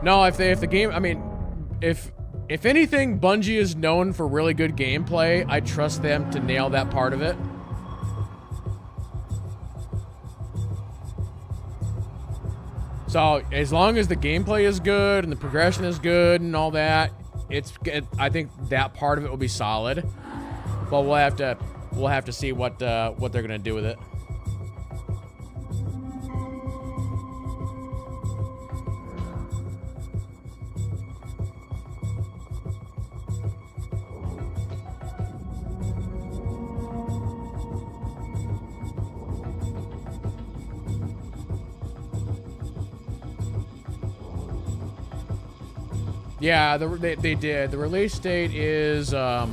No, if the game, I mean, if If anything, Bungie is known for really good gameplay. I trust them to nail that part of it. So as long as the gameplay is good and the progression is good and all that, I think that part of it will be solid. But we'll have to see what they're gonna do with it. Yeah, they did. The release date is, hold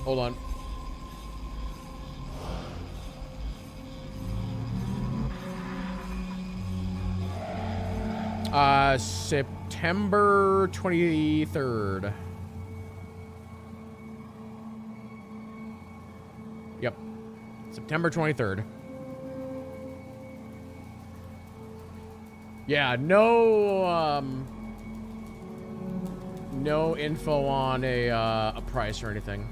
on. September 23rd. Yep. September 23rd. Yeah, no info on a price or anything.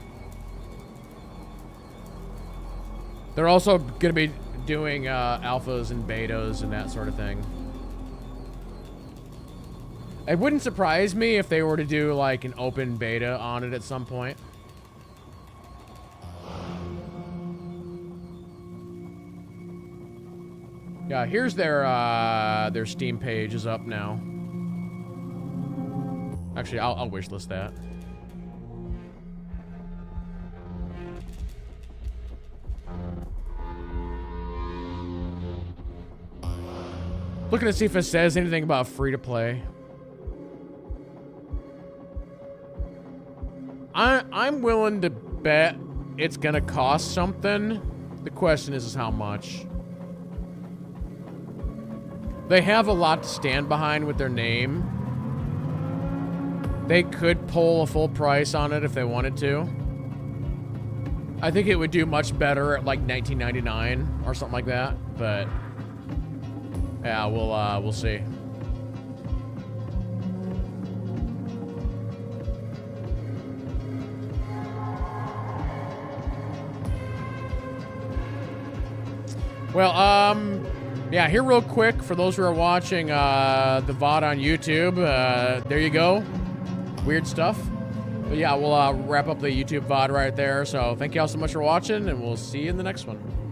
They're also gonna be doing alphas and betas and that sort of thing. It wouldn't surprise me if they were to do like an open beta on it at some point. Yeah, here's their Steam page is up now. Actually, I'll wishlist that. Looking to see if it says anything about free to play. I'm willing to bet it's gonna cost something. The question is how much. They have a lot to stand behind with their name. They could pull a full price on it if they wanted to. I think it would do much better at like $19.99 or something like that, but yeah, we'll see. Well, yeah, here real quick, for those who are watching the VOD on YouTube, there you go. Weird stuff. But yeah, we'll wrap up the YouTube VOD right there. So thank you all so much for watching, and we'll see you in the next one.